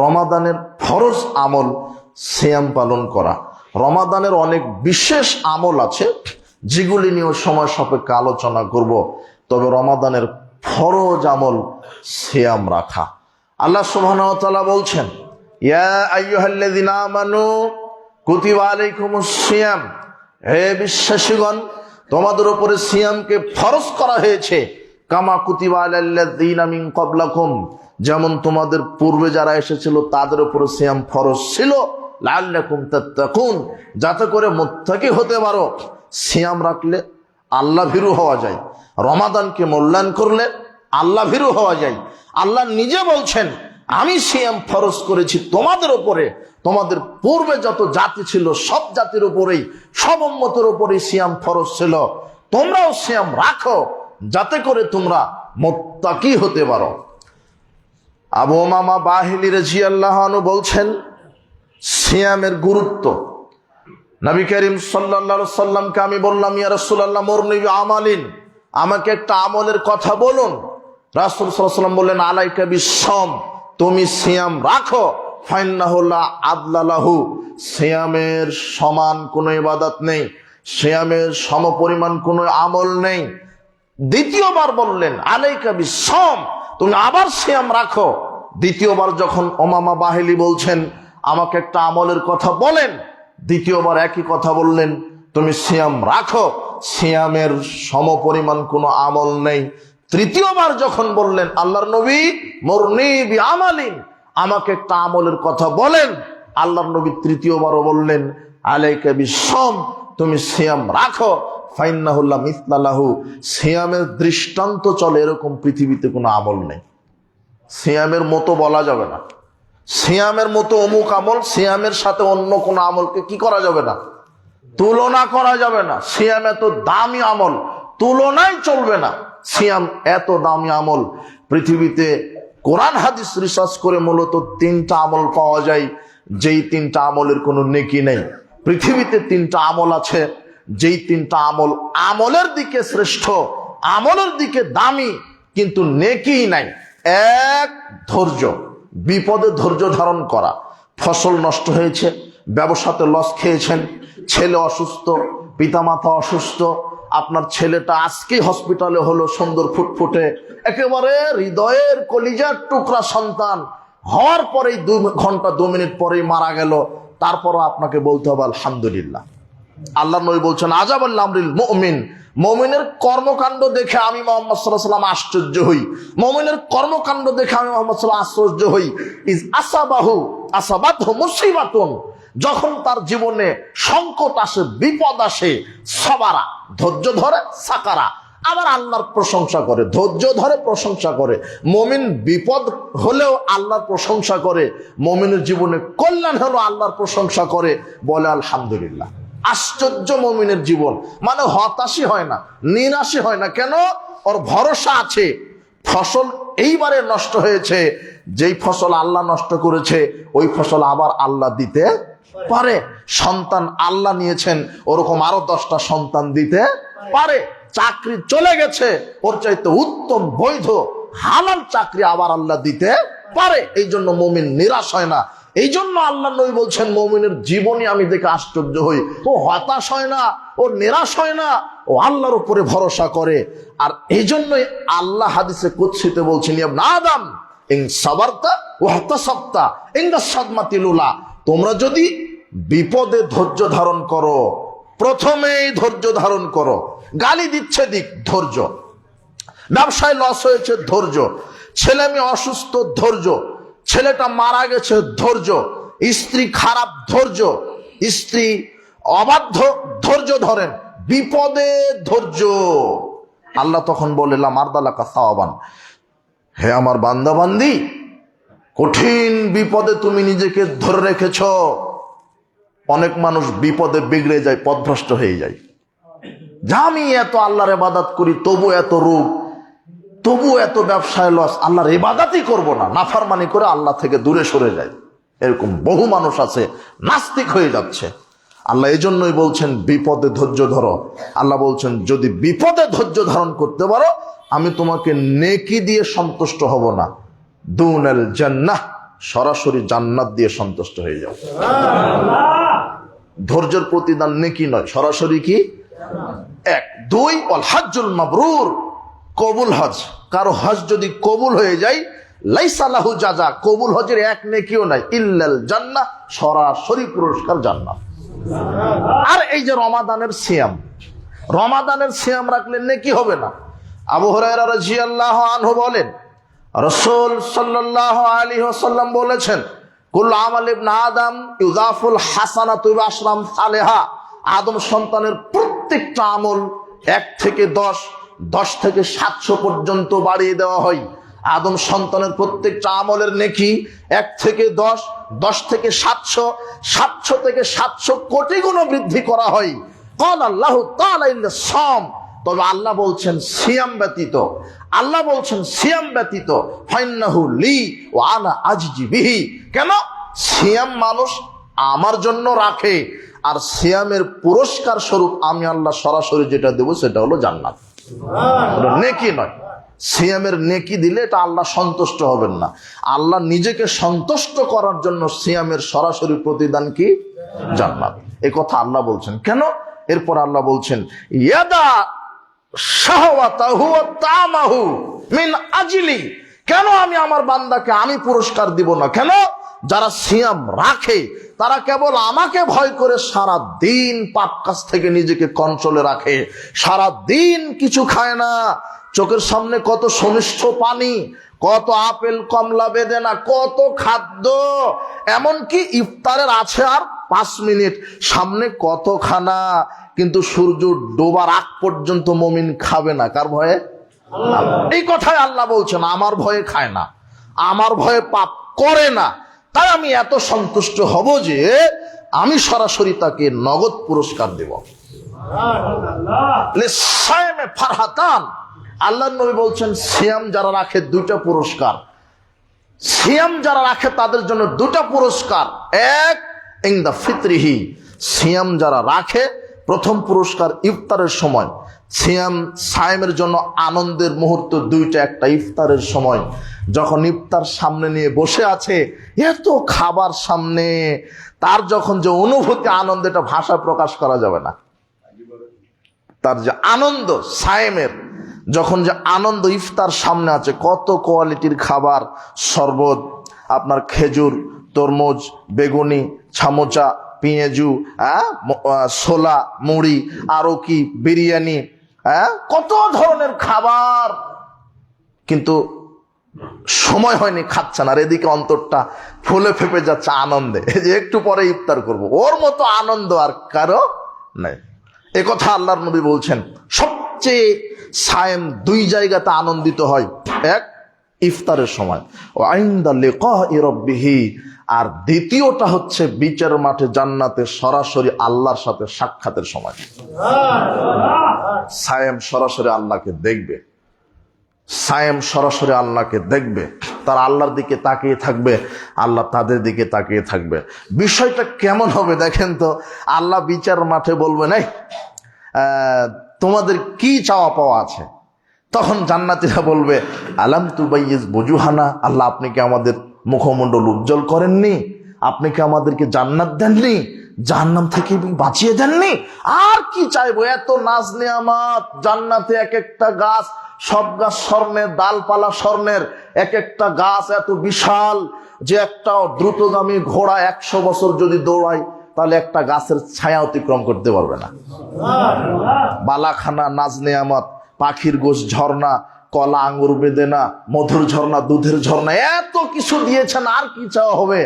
রমাদানের ফরজ আমল সিয়াম পালন করা। রমাদানের অনেক বিশেষ আমল আছে যেগুলি নিয়ে সময় সাপেক্ষে আলোচনা করব। তবে রমাদানের ফরজ আমল সিয়াম রাখা। আল্লাহ সুবহানাহু ওয়া তাআলা বলছেন, ইয়া আইয়ুহাল্লাযীনা আমানু কুতিবা আলাইকুমুস সিয়াম, হে বিশ্বাসীগণ, তোমাদের উপরে সিয়ামকে ফরজ করা হয়েছে, কামা কুতিবা আলাল্লাযীনা মিন ক্বাবলাকুম, যেমন তোমাদের পূর্বে যারা এসেছিল তাদের উপরে সিয়াম ফরজ ছিল, লাআল্লাকুম তাত্তাকুন, যাতে করে মুত্তাকি হতে পারো। সিয়াম রাখলে আল্লাহ ভীরু হওয়া যায়, রমাদানকে মূল্যায়ন করলে আল্লাহ ভীরু হওয়া যায়। আল্লাহ নিজে বলছেন, আমি সিয়াম ফরজ করেছি তোমাদের উপরে, তোমাদের পূর্বে যত জাতি ছিল সব জাতির উপরেই, সব উম্মতের উপরেই সিয়াম ফরজ ছিল, তোমরাও সিয়াম রাখো যাতে করে তোমরা মুত্তাকি হতে পারো। আবু উমামা বাহিলী রাদিয়াল্লাহু আনহু বলছেন সিয়ামের গুরুত্ব। নবী করিম সাল্লাল্লাহু আলাইহি সাল্লামকে আমি বললাম, ইয়া রাসূলুল্লাহ মুরনি বিআমালিন, আমাকে একটা আমলের কথা বলুন। রাসূল সাল্লাল্লাহু আলাইহি সাল্লাম বললেন, আলাইকা বিসসাম, তুমি সিয়াম রাখো, ফাইন্নাহু লা আদলা লাহু, সিয়ামের সমান কোনো ইবাদত নেই, সিয়ামের সমপরিমাণ কোনো আমল নেই। দ্বিতীয়বার বললেন আলাইকা বিসসাম, তুমি আবার সিয়াম রাখো। দ্বিতীয়বার যখন উমামা বাহিলী বলছেন আমাকে একটা আমলের কথা বলেন, দ্বিতীয়বার একই কথা বললেন, তুমি সিয়াম রাখো, সিয়ামের সমপরিমাণ কোনো আমল নেই। তৃতীয়বার যখন বললেন আল্লাহর নবী মুরনি বিআমালিন, আমাকে একটা আমলের কথা বলেন, আল্লাহর নবী তৃতীয়বারও বললেন আলাইকা বিসসাম, তুমি সিয়াম রাখো, ফাইন্নাহু লা মিসলা লাহু, সিয়ামের দৃষ্টান্ত চলে এরকম পৃথিবীতে কোনো আমল নেই। সিয়ামের মতো বলা যাবে না, সিয়ামের মতো অমুক আমল, সিয়ামের সাথে অন্য কোনো আমলকে কি করা যাবে না, তুলনা করা যাবে না। সিয়াম এত দামি আমল, তুলনাই চলবে না। সিয়াম এত দামি আমল, পৃথিবীতে কোরআন হাদিস রিসার্চ করে মূলত 3টা আমল পাওয়া যায়, যেই 3টা আমলের কোনো নেকি নেই। পৃথিবীতে 3টা আমল আছে, যেই 3টা আমল আমলের দিকে শ্রেষ্ঠ, আমলের দিকে দামি, কিন্তু নেকি নাই। এক, ধৈর্য, বিপদে ধৈর্য ধারণ করা। ফসল নষ্ট হয়েছে, ব্যবসাতে লস খেয়েছেন, ছেলে অসুস্থ, পিতামাতা অসুস্থ, আপনার ছেলেটা আজকেই হসপিটালে হলো, সুন্দর ফুটফুটে একেবারে হৃদয়ের কলিজার টুকরা সন্তান, হওয়ার পরেই 2 ঘন্টা 2 মিনিট পরেই মারা গেল, তারপরও আপনাকে বলতে হবে আলহামদুলিল্লাহ। আল্লাহ নবী বলছেন আজাবাল আমরিল মুমিন, মুমিনের কর্মকাণ্ড দেখে আমি মুহাম্মদ সাল্লাল্লাহু আলাইহি ওয়াসাল্লাম আশ্চর্য হই, মুমিনের কর্মকাণ্ড দেখে আমি মুহাম্মদ সাল্লাল্লাহু আলাইহি ওয়াসাল্লাম আশ্চর্য হই। ইজ আসাবাতহু মুসিবাতুন, যখন তার জীবনে সংকট আসে, বিপদ আসে, সবারা, ধৈর্য ধরে, সাকারা, আবার আল্লাহর প্রশংসা করে, ধৈর্য ধরে প্রশংসা করে। মুমিন বিপদ হলেও আল্লাহর প্রশংসা করে, মুমিনের জীবনে কল্যাণ হলো আল্লাহর প্রশংসা করে, বলে আলহামদুলিল্লাহ। আশ্চর্য মুমিনের জীবন, মানে হতাশই হয় না, নিরাশই হয় না। কেন? ওর ভরসা আছে। ফসল এইবারে নষ্ট হয়েছে, যেই ফসল আল্লাহ নষ্ট করেছে ওই ফসল আবার আল্লাহ দিতে পারে। সন্তান আল্লাহ নিয়েছেন, ওরকম আরো 10টা সন্তান দিতে পারে। চাকরি চলে গেছে, ওর চাইতে উত্তম বৈধ হালাল চাকরি আবার আল্লাহ দিতে পারে। এই জন্য মুমিন নিরাশ হয় না। এই জন্য আল্লাহ নবী বলছেন মুমিনের জীবনে আমি দেখে আশ্চর্য হই, ও হতাশ হয় না, ও নিরাশ হয় না, ও আল্লাহর উপরে ভরসা করে। আর এই জন্যই আল্লাহ হাদিসে কুদসিতে বলছেন, ইয়া ইবনে আদম ইন সাবারতা ওয়া তাসাবতা ইনদা সাদমাতিল উলা, তোমরা যদি বিপদে ধৈর্য ধারণ করো, প্রথমেই ধৈর্য ধারণ করো। গালি দিচ্ছে দিক, ধৈর্য। ব্যবসায় লস হয়েছে, ধৈর্য। ছেলে মেয়ে অসুস্থ, ধৈর্য। ছেলেটা মারা গেছে, ধৈর্য। স্ত্রী খারাপ ধৈর্য, স্ত্রী অবাধ্য ধৈর্য ধরেন, বিপদে ধৈর্য। আল্লাহ তখন বলে লামারদালাকা সাওয়াবান, হে আমার বান্দা বান্দি, কঠিন বিপদে তুমি নিজেকে ধরে রেখেছ। অনেক মানুষ বিপদে বিগড়ে যায়, পথভ্রষ্ট হয়ে যায়। যা আমি এত আল্লাহর ইবাদত করি, তবু এত রোগ, তবু এত ব্যবসায় লস, আল্লাহর ইবাদতই করব না, নাফরমানি করে আল্লাহ থেকে দূরে সরে যায়। এরকম বহু মানুষ আছে, নাস্তিক হয়ে যাচ্ছে। আল্লাহ এজন্যই বলছেন বিপদে ধৈর্য ধরো। আল্লাহ বলছেন যদি বিপদে ধৈর্য ধারণ করতে পারো, আমি তোমাকে নেকি দিয়ে সন্তুষ্ট হব না, দুনাল জান্নাহ, সরাসরি জান্নাত দিয়ে সন্তুষ্ট হয়ে যাও। ধৈর্যের প্রতিদান নেকি নয়, সরাসরি কি? এক। দুই, ওয়াল হজ্জুল মাবরুর, কবুল হজ। কারো হজ যদি কবুল হয়ে যায়, লাইসা লাহু জাযা, কবুল হজের এক নেকিও নাই, ইল্লাল জান্নাহ, সরাসরি পুরস্কার জান্নাত। আর এই যে রমাদানের সিয়াম, রমাদানের সিয়াম রাখলে নেকি হবে না। আবু হুরায়রা রাদিয়াল্লাহু আনহু বলেন, রাসূল সাল্লাল্লাহু আলাইহি ওয়াসাল্লাম বলেছেন, কুল্লু আমাল ইবনে আদম ইউযাফুল হাসানাতু বিআশরাম সালেহা, আদম সন্তানের প্রত্যেকটা আমল 1 থেকে 10, 10 থেকে 700 পর্যন্ত বাড়িয়ে দেওয়া হয়। আদম সন্তানের প্রত্যেকটা আমলের নেকি 1 থেকে 10, 10 থেকে 700, 700 থেকে 700 কোটি গুণ বৃদ্ধি করা হয়। ক্বাল আল্লাহু তাআলা ইল্লা সাম, তবে আল্লাহ বলছেন সিয়াম ব্যতীত, আল্লাহ বলছেন সিয়াম ব্যতীত, ফাইন্নাহু লি ওয়া আনা আজজি বিহি। কেন? সিয়াম মানুষ আমার জন্য রাখে, আর সিয়ামের পুরস্কার স্বরূপ আমি আল্লাহ সরাসরি যেটা দেব সেটা হলো জান্নাত, নেকি নয়। সিয়ামের নেকি দিলে এটা আল্লাহ সন্তুষ্ট হবেন না। আল্লাহ নিজেকে সন্তুষ্ট করার জন্য সিয়ামের সরাসরি প্রতিদান কি? জান্নাত। এই কথা আল্লাহ বলছেন। কেন? এরপর আল্লাহ বলছেন ইয়াদা শাহওয়াতাহু ওয়া তামাহু মিন আজলি, কেন আমি আমার বান্দাকে আমি পুরস্কার দিব না? কেন? যারা সিয়াম রাখে তারা কেবল আমাকে ভয় করে সারা দিন পাপ কাজ থেকে নিজেকে কন্ট্রোলে রাখে, সারা দিন কিছু খায় না, চোখের সামনে কত সুমিষ্ট পানি, কত আপেল কমলা বেদেনা, কত খাদ্য, এমনকি ইফতারের আছে আর 5 মিনিট, সামনে কত খানা, কিন্তু সূর্য ডোবার আগ পর্যন্ত মুমিন খাবে না। কার ভয়ে? এই কথাই আল্লাহ বলছেন, আমার ভয়ে খায় না, আমার ভয়ে পাপ করে না, তাই আমি এত সন্তুষ্ট হব যে আমি সরাসরি তাকে নগদ পুরস্কার দেব। ফারহাতান, আল্লাহর নবী বলছেন সিয়াম যারা রাখে 2টা পুরস্কার, সিয়াম যারা রাখে তাদের জন্য 2টা পুরস্কার। এক, ইনদা ফিতরিহি, সিয়াম যারা রাখে প্রথম পুরস্কার ইফতারের সময়। সিয়াম সায়েমের জন্য আনন্দের মুহূর্ত 2টা, একটা ইফতারের সময়, যখন ইফতার সামনে নিয়ে বসে আছে, এত খাবার সামনে, তার যখন যে অনুভূতি, আনন্দ, এটা ভাষা প্রকাশ করা যাবে না। তার যে আনন্দ সায়েমের, যখন যে আনন্দ, ইফতার সামনে আছে, কত কোয়ালিটির খাবার, শরবত, আপনার খেজুর, তরমুজ, বেগুনি, ছামোচা, পেঁয়াজু, ছোলা, মুড়ি, আরো কি বিরিয়ানি, কত ধরনের খাবার, কিন্তু সময় হয়নি, খাচ্ছে না। আর এদিকে অন্তরটা ফুলে ফেপে যাচ্ছে আনন্দে, যে একটু পরে ইফতার করব, ওর মতো আনন্দ আর কারো নেই। এ কথা আল্লাহর নবী বলছেন। সবচেয়ে সায়েম 2 জায়গাতে আনন্দিত হয়, এক ইফতারের সময়, ও ইনদা লিকাই রাব্বিহি, আর দ্বিতীয়টা হচ্ছে বিচার মাঠে জান্নাতে সরাসরি আল্লাহর সাথে সাক্ষাতের সময়। সায়েম সরাসরি আল্লাহকে দেখবে, সায়েম সরাসরি আল্লাহকে দেখবে, তার আল্লাহর দিকে তাকিয়ে থাকবে, আল্লাহ তাদের দিকে তাকিয়ে থাকবে। বিষয়টা কেমন হবে দেখেন তো। আল্লাহ বিচার মাঠে বলবে, নাই তোমাদের কি চাওয়া পাওয়া আছে? তখন জান্নাতীরা বলবে, আলাম তুবাইয়িজ বুজুহানা, আল্লাহ আপনি কি আমাদের মুখমণ্ডল উজ্জ্বল করেননি? আপনি কি আমাদেরকে জান্নাত দেননি? জাহান্নাম থেকে বাঁচিয়ে দেননি? আর কি চাইবো? এত নাজ নেয়ামত, জান্নাতে এক একটা গাছ, সব গাছ স্বর্ণের, ডালপালা স্বর্ণের, এক একটা গাছ এত বিশাল যে একটা দ্রুতগামী ঘোড়া 100 বছর যদি দৌড়ায় তাহলে একটা গাছের ছায়া অতিক্রম করতে পারবে না। বালাখানা, নাজ নেয়ামত, পাখির গোশ, ঝর্ণা, কলা আঙ্গুর বেদেনা, মধুর ঝর্ণা, দুধের ঝর্ণা, এত কিছু দিয়েছেন, আর কি চাওয়া হবে?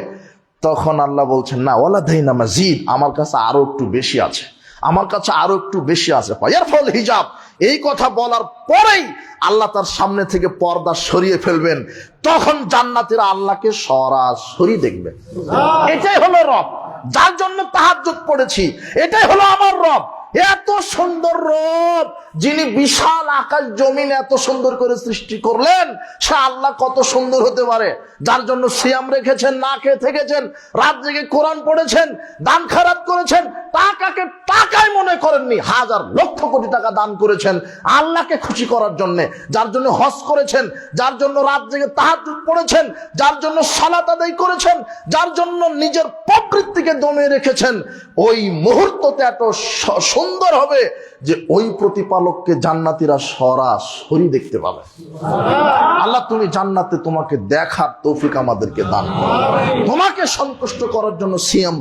তখন আল্লাহ বলছেন, না ওয়ালা দাইনা মাজিদ, আমার কাছে আরো একটু বেশি আছে, আমার কাছে আরো একটু বেশি আছে। ফায়ারফল হিজাব, এই কথা বলার পরেই আল্লাহ তার সামনে থেকে পর্দা সরিয়ে ফেলবেন। তখন জান্নাতীরা আল্লাহকে সরাসরি দেখবে। এটাই হলো রব, যার জন্য তাহাজ্জুদ পড়েছি। এটাই হলো আমার রব, এত সুন্দর রব, যিনি বিশাল আকাশ জমিন এত সুন্দর করে সৃষ্টি করলেন, সে আল্লাহ কত সুন্দর হতে পারে? যার জন্য সিয়াম রেখেছেন, না খেয়ে থেকেছেন, রাত জেগে কোরআন পড়েছেন, দান খারাপ করেছেন, টাকাকে টাকাই মনে করেননি, হাজার লক্ষ কোটি টাকা দান করেছেন আল্লাহকে খুশি করার জন্য। যার জন্য হজ করেছেন, যার জন্য রাত জেগে তাহাজ্জুদ পড়েছেন, যার জন্য সালাত আদায় করেছেন, যার জন্য নিজের প্রবৃত্তিকে দমিয়ে রেখেছেন। ওই মুহূর্ততে এত সুন্দর হবে যে ওই প্রতিপালককে জান্নাতীরা সরাসরি দেখতে পাবে। আল্লাহ, তুমি জান্নাতে তোমাকে দেখার তৌফিক আমাদেরকে দান করো। তোমাকে সন্তুষ্ট করার জন্য সিয়াম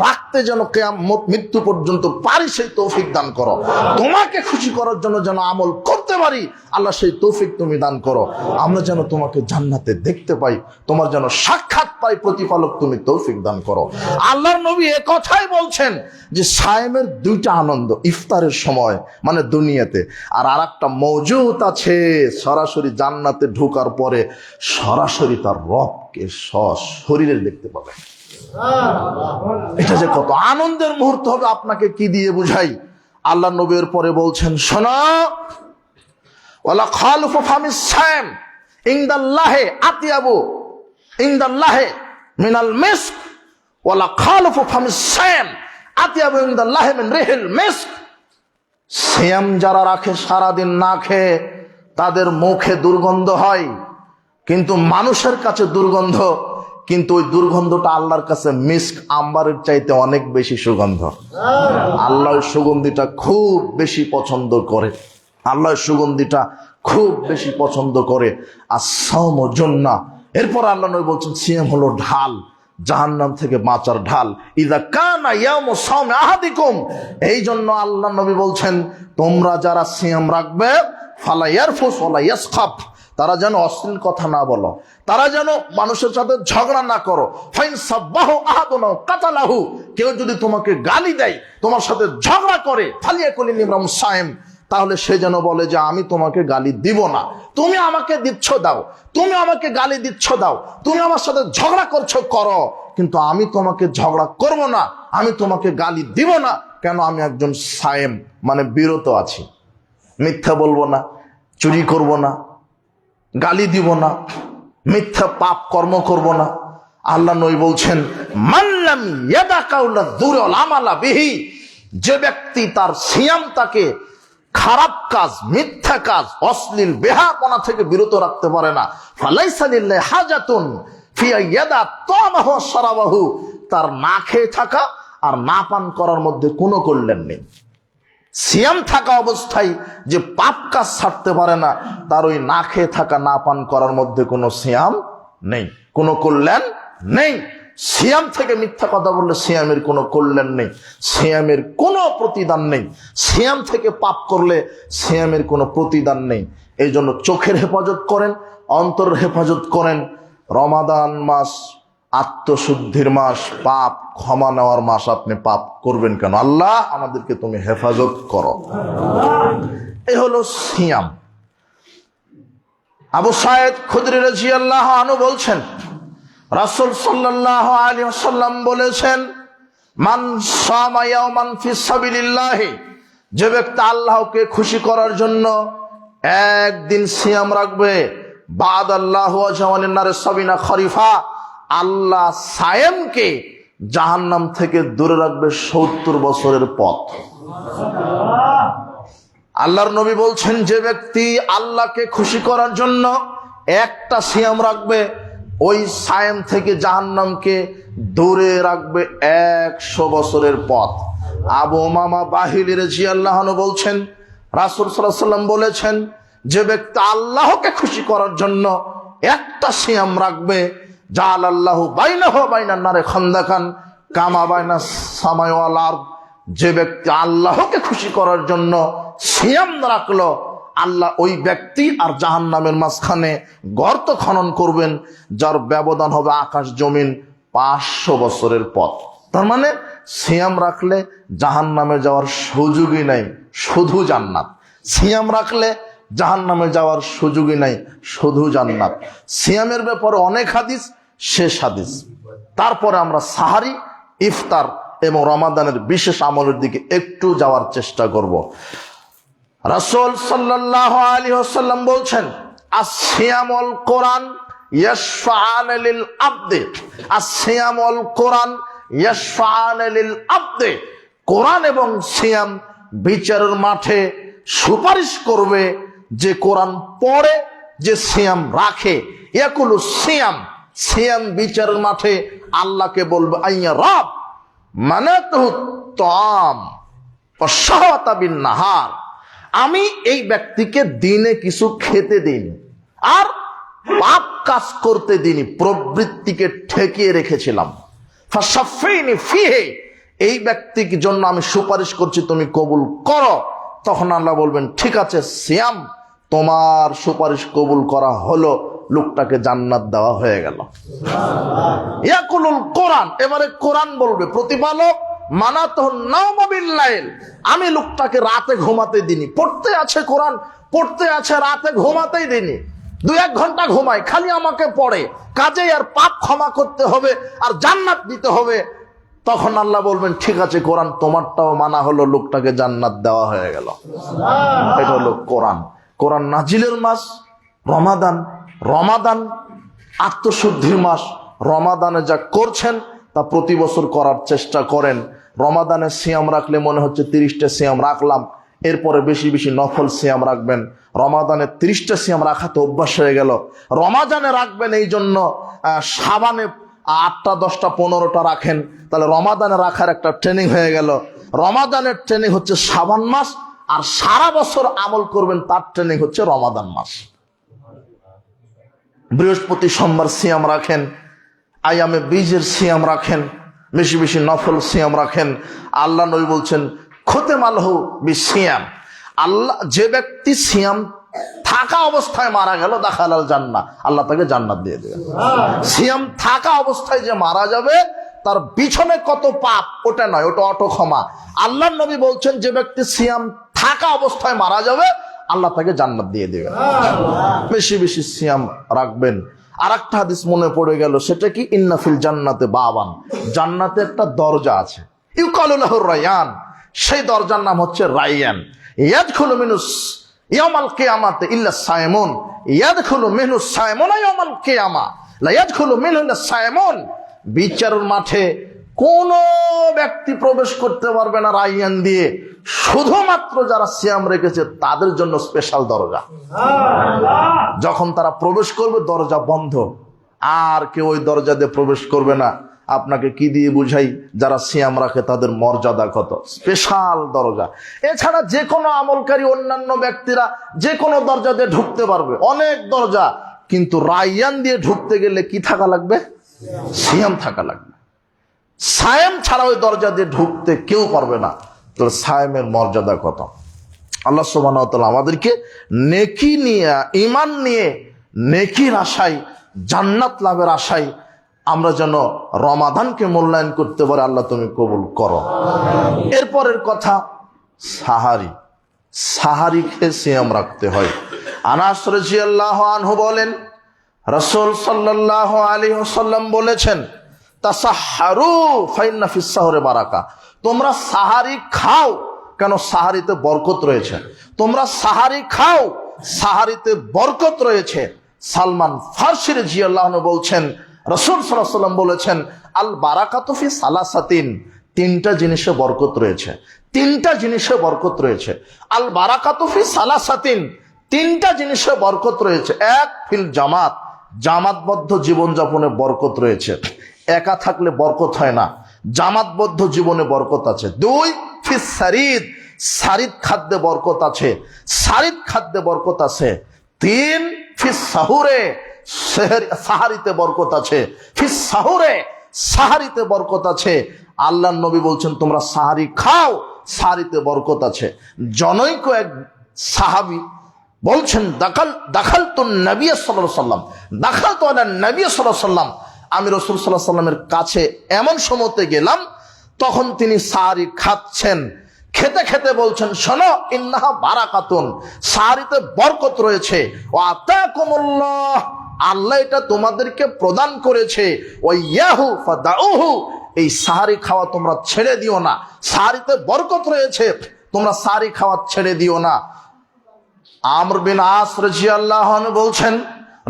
রাখতে যেন কিয়ামত মৃত্যু পর্যন্ত পারি, সেই তৌফিক দান করো। তোমাকে খুশি করার জন্য যেন আমল করতে পারি, আল্লাহ সেই তৌফিক তুমি দান করো। আমরা যেন তোমাকে জান্নাতে দেখতে পাই, তোমার যেন সাক্ষাৎ পাই, প্রতিপালক তুমি তৌফিক দান করো। আল্লাহর নবী এ কথাই বলছেন যে সায়েমের দুইটা আনন্দ, ইফতারের সময় মানে দুনিয়াতে, আর আরেকটা মওজুদ আছে সরাসরি জান্নাতে ঢোকার পরে সরাসরি তার রবকে শরীরে দেখতে পাবে। এটা যে কত আনন্দের মুহূর্ত হবে, আপনাকে কি দিয়ে বুঝাই? আল্লাহ নবীর পরে বলছেন, শোনো, ওয়ালা খালুফু ফামিস সায়েম ইনদাল্লাহি আতিয়াবু ইনদাল্লাহি মিনাল মিস্ক, ওয়ালা খালুফু ফামিস সায়েম আতিয়াবু ইনদাল্লাহি মিন রিহিল মিস্ক। সিয়াম যারা রাখে সারাদিন না খেয়ে, তাদের মুখে দুর্গন্ধ হয়, কিন্তু মানুষের কাছে দুর্গন্ধ, কিন্তু ওই দুর্গন্ধটা আল্লাহর কাছে মিস্ক, আম্বারের চাইতে অনেক বেশি সুগন্ধ। আল্লাহ সুগন্ধিটা খুব বেশি পছন্দ করে, আল্লাহ সুগন্ধিটা খুব বেশি পছন্দ করে। আস-সাওমু জান্নাহ। এরপর আল্লাহ নবী বলছেন, সিয়াম হলো ঢাল, জাহান্নাম থেকে বাঁচার ঢাল। ইযা কানা ইয়াউমু সাওমি আহাদিকুম, এই জন্য আল্লাহ নবী বলছেন, তোমরা যারা সিয়াম রাখবে, ফালা ইয়ারফুস ওয়ালা ইয়াসখাব, তারা যেন অশ্লীল কথা না বলো, তারা যেন মানুষের সাথে ঝগড়া না করো। ফাইন সাব্বাহু আহাদুন কাতালাহু, কেউ যদি তোমাকে গালি দেয়, তোমার সাথে ঝগড়া করে, ফালিয়াকুল ইমরাম সায়েম, তাহলে সে যেন বলে যে আমি তোমাকে গালি দিব না, তুমি আমাকে দিচ্ছ দাও, তুমি আমাকে গালি দিচ্ছ দাও, তুমি আমার সাথে ঝগড়া করছো করো, কিন্তু আমি তোমাকে ঝগড়া করব না, আমি তোমাকে গালি দিব না। কেন? আমি একজন সায়েম, মানে বিরত আছি, মিথ্যা বলবো না, চুরি করব না, গালি দিব না, মিথ্যা পাপ কর্ম করব না। আল্লাহ নবী বলছেন, মাল্লাম ইয়াদা কাউলা যুর ওয়াল আমালা বিহি, যে ব্যক্তি তার সিয়াম তাকে খারাপ কাজ, মিথ্যা কাজ, অশ্লীল বেহাপনা থেকে বিরত রাখতে পারে না, ফালাইসা লিল্লাহি হাজাতুন ফি ইয়াদা তামাহু ওয়া শারাবাহু, তার না খেয়ে থাকা আর না পান করার মধ্যে কোনো কল্যাণ নেই। সিয়াম থাকা অবস্থায় যে পাপ কাজ ছাড়তে পারে না, তার ওই না খেয়ে থাকা, না পান করার মধ্যে কোনো সিয়াম নেই, কোনো কল্যাণ নেই। সিয়াম থেকে মিথ্যা কথা বললে সিয়ামের কোনো কল্যাণ নেই, সিয়ামের কোনো প্রতিদান নেই। সিয়াম থেকে পাপ করলে সিয়ামের কোনো প্রতিদান নেই। এই জন্য চোখের হেফাজত করেন, অন্তরের হেফাজত করেন। রমাদান মাস আত্মশুদ্ধির মাস, পাপ ক্ষমা নেওয়ার মাস। আপনি পাপ করবেন কেন? আল্লাহ আমাদেরকে তুমি হেফাজত করো। এই হলো সিয়াম। আবু সাঈদ খুদরি রাদিয়াল্লাহু আনহু বলছেন, রাসূল সাল্লাল্লাহু আলাইহি ওয়াসাল্লাম বলেছেন, মান সামা ইয়াওমান ফি সাবিলিল্লাহ, যে ব্যক্তি আল্লাহকে খুশি করার জন্য একদিন সিয়াম রাখবে, বাদাল্লাহু ওয়াজওয়ানিন নার সাবিনা খরিফা, আল্লাহ সায়েমকে জাহান্নাম থেকে দূরে রাখবে 70 বছরের পথ। আল্লাহর নবী বলছেন, যে ব্যক্তি আল্লাহকে খুশি করার জন্য একটা সিয়াম রাখবে, ওই সায়েম থেকে জাহান্নামকে দূরে রাখবে 100 বছরের পথ। আবু উমামা বাহিলী রাদিয়াল্লাহু আনহু বলছেন, রাসূল সাল্লাল্লাহু আলাইহি ওয়াসাল্লাম বলেছেন, যে ব্যক্তি আল্লাহকে খুশি করার জন্য একটা সিয়াম রাখবে, জাআলাল্লাহু বাইনাহু ওয়া বাইনান নারে খান্দাকান কামা বাইনাস সামাই ওয়াল আরদ, যে ব্যক্তি আল্লাহকে খুশি করার জন্য সিয়াম রাখলো, আল্লাহ ওই ব্যক্তি আর জাহান্নামের মাঝখানে গর্ত খনন করবেন, যার ব্যবধান হবে আকাশ জমিন 500 বছরের পথ। তার মানে সিয়াম রাখলে জাহান্নামে যাওয়ার সুযোগই নাই, শুধু জান্নাত। সিয়াম রাখলে জাহান্নামে যাওয়ার সুযোগই নাই, শুধু জান্নাত। সিয়ামের ব্যাপারে অনেক হাদিস, শেষ হাদিস। তারপরে আমরা সাহারি, ইফতার এবং রমাদানের বিশেষ আমলের দিকে একটু যাওয়ার চেষ্টা করব। রাসূল সাল্লাল্লাহু আলাইহি ওয়াসাল্লাম বলছেন, আস-সিয়ামুল কোরআন ইয়াশফাআন লিল আবদি, আস-সিয়ামুল কোরআন ইয়াশফাআন লিল আবদি। কোরআন এবং সিয়াম বিচারের মাঠে সুপারিশ করবে। যে কোরআন পড়ে, যে সিয়াম রাখে, ইয়াকুলু সিয়াম, সিয়াম বিচারের মাঠে আল্লাহকে বলবে, আইয়া রব মানাতুহু তাম ওয়া শাহওয়াতা বিন নাহার, আমি এই ব্যক্তিকে দিনে কিছু খেতে দিন আর পাপ কাজ করতে দিনই, প্রবৃত্তিকে ঠেকিয়ে রেখেছিলাম। ফাশাফিনি ফিহি, এই ব্যক্তির জন্য আমি সুপারিশ করছি, তুমি কবুল করো। তখন আল্লাহ বলবেন, ঠিক আছে সিয়াম, তোমার সুপারিশ কবুল করা হলো, লোকটাকে জান্নাত দেওয়া হয়ে গেল। ইয়াকুলুল কোরআন, এবারে কোরআন বলবে, প্রতিপালক মানাতুহু নাওমা বিল লাইল, আমি লোকটাকে রাতে ঘুমাতে দিনি, পড়তে আছে কোরআন, পড়তে আছে, রাতে ঘুমাতেই দিনি। 2-1 ঘন্টা ঘুমায়, খালি আমাকে পড়ে, কাজেই আর পাপ ক্ষমা করতে হবে আর জান্নাত দিতে হবে। তখন আল্লাহ বলবেন, ঠিক আছে কোরআন তোমারটাও মানা হলো, লোকটাকে জান্নাত দেওয়া হয়ে গেল। এটা হলো কোরআন। কোরআন নাজিলের মাস রমাদান, রমাদান আত্মশুদ্ধির মাস। রমাদানে যা করছেন তা প্রতি বছর করার চেষ্টা করেন। রমাদানে সিয়াম রাখলে মনে হচ্ছে 30টা সিয়াম রাখলাম, এরপরে বেশি বেশি নফল সিয়াম রাখবেন। রমাদানে 30টা সিয়াম রাখাতে অভ্যাস হয়ে গেল, রমাদানে রাখবেন। এই জন্য সাবানে 8টা 10টা 15টা রাখেন, তাহলে রমাদানে রাখার একটা ট্রেনিং হয়ে গেল। রমাদানের ট্রেনিং হচ্ছে শাবান মাস, আর সারা বছর আমল করবেন তার ট্রেনিং হচ্ছে রমাদান মাস। বৃহস্পতি সোমবার সিয়াম রাখেন, আয়ামে বীজের সিয়াম রাখেন, বেশি বেশি নফল সিয়াম রাখেন। আল্লাহ নবী বলছেন, খোতেমালহু বিসিয়াম, আল্লাহ যে ব্যক্তি সিয়াম থাকা অবস্থায় মারা গেল, দাখালাল জান্নাহ, আল্লাহ তাকে জান্নাত দিয়ে দেবে। সিয়াম থাকা অবস্থায় যে মারা যাবে, তার পিছনে কত পাপ ওটা নয়, ওটা অটো ক্ষমা। আল্লাহ নবী বলছেন, যে ব্যক্তি সিয়াম থাকা অবস্থায় মারা যাবে, আল্লাহ তাকে জান্নাত দিয়ে দেবে। বেশি বেশি সিয়াম রাখবেন। আর একটা হাদিস মনে পড়ে গেল, সেটা কি, ইন্না ফিল জান্নাতে বাবান, জান্নাতে একটা দরজা আছে, ইউকালু লাহু রায়্যান, সেই দরজার নাম হচ্ছে রায়্যান। ইয়াদখুলু মিনুস ইয়াউমাল কিয়ামাতে ইল্লা সায়মুন, ইয়াদখুলু মিনুস সায়মুনা ইয়াউমাল কিয়ামা, লা ইয়াদখুলু মিনহু ইল্লা সায়মুন। বিচারের মাঠে কোন ব্যক্তি প্রবেশ করতে পারবে না রায়্যান দিয়ে, শুধুমাত্র যারা সিয়াম রেখেছে তাদের জন্য স্পেশাল দরজা। যখন তারা প্রবেশ করবে দরজা বন্ধ, আর কেউ ওই দরজা দিয়ে প্রবেশ করবে না। আপনাকে কি দিয়ে বুঝাই, যারা সিয়াম রাখে তাদের মর্যাদা কত, স্পেশাল দরজা। এছাড়া যে কোনো আমলকারী অন্যান্য ব্যক্তিরা যে কোনো দরজা দিয়ে ঢুকতে পারবে, অনেক দরজা, কিন্তু রায়্যান দিয়ে ঢুকতে গেলে কি থাকা লাগবে, সিয়াম থাকা লাগবে। সায়েম ছাড়া ওই দরজা দিয়ে ঢুকতে কেউ পারবে না। তো সায়েমের মর্যাদা কত। আল্লাহ সুবহানাহু ওয়া তাআলা আমাদেরকে নেকি নিয়ে, ঈমান নিয়ে, নেকির আশায়, জান্নাত লাভের আশায় আমরা যেন রমাদানকে মূল্যায়ন করতে পারি। আল্লাহ তুমি কবুল করো। এরপরের কথা, সাহারি। সাহারি খেয়ে সিয়াম রাখতে হয়। আনাস রাদিয়াল্লাহু আনহু বলেন, রাসূল সাল্লাল্লাহু আলাইহি ওয়াসাল্লাম বলেছেন, তাসাহহারু ফাইন্না ফিস সাহরি বারাকা, তোমরা সাহারি খাও, কেন সাহারিতে বরকত রয়েছে। তোমরা সাহারি খাও, সাহারিতে বরকত রয়েছে। সালমান ফারসি রাদিয়াল্লাহু আনহু বলছেন, রাসূল সাল্লাল্লাহু আলাইহি ওয়াসাল্লাম বলেছেন, আল বারাকাতু ফি সালাসাতিন, 3টা জিনিসে বরকত রয়েছে। 3টা জিনিসে বরকত রয়েছে। আল বারাকাতু ফি সালাসাতিন, 3টা জিনিসে বরকত রয়েছে। 1 ফিল জামাত, জামাতবদ্ধ জীবনযাপনে বরকত রয়েছে। একা থাকলে বরকত হয় না, জামাতবদ্ধ জীবনে বরকত আছে। 2 ফিস সারিদ, সারিদ খাদ্যে বরকত আছে, সারিদ খাদ্যে বরকত আছে। 3 ফিস সাহুরে, সাহারিতে বরকত আছে। ফিস সাহুরে, সাহারিতে বরকত আছে। আল্লাহর নবী বলছেন, তোমরা সাহারি খাও, সাহারিতে বরকত আছে। জনৈক এক সাহাবী বলছেন, দাখালতুন নবী সাল্লাল্লাহু আলাইহি ওয়াসাল্লাম, দাখালতু আলা নবী সাল্লাল্লাহু আলাইহি ওয়াসাল্লাম, আমি রাসূল সাল্লাল্লাহু আলাইহি সাল্লামের কাছে এমন সময়তে গেলাম, তখন তিনি সাহারি খাচ্ছেন। খেতে খেতে বলছেন, শোনো, ইন্নাহা বারাকাতুন, সাহারিতে বরকত রয়েছে। ওয়া আতাকুমুল্লাহ, আল্লাহ এটা তোমাদেরকে প্রদান করেছে। ওয়াইয়াহু ফাদাউহু, এই সাহারি খাওয়া তোমরা ছেড়ে দিও না। সাহারিতে বরকত রয়েছে, তোমরা সাহারি খাওয়া ছেড়ে দিও না। আমর বিন আস রাদিয়াল্লাহু আনহু বলছেন,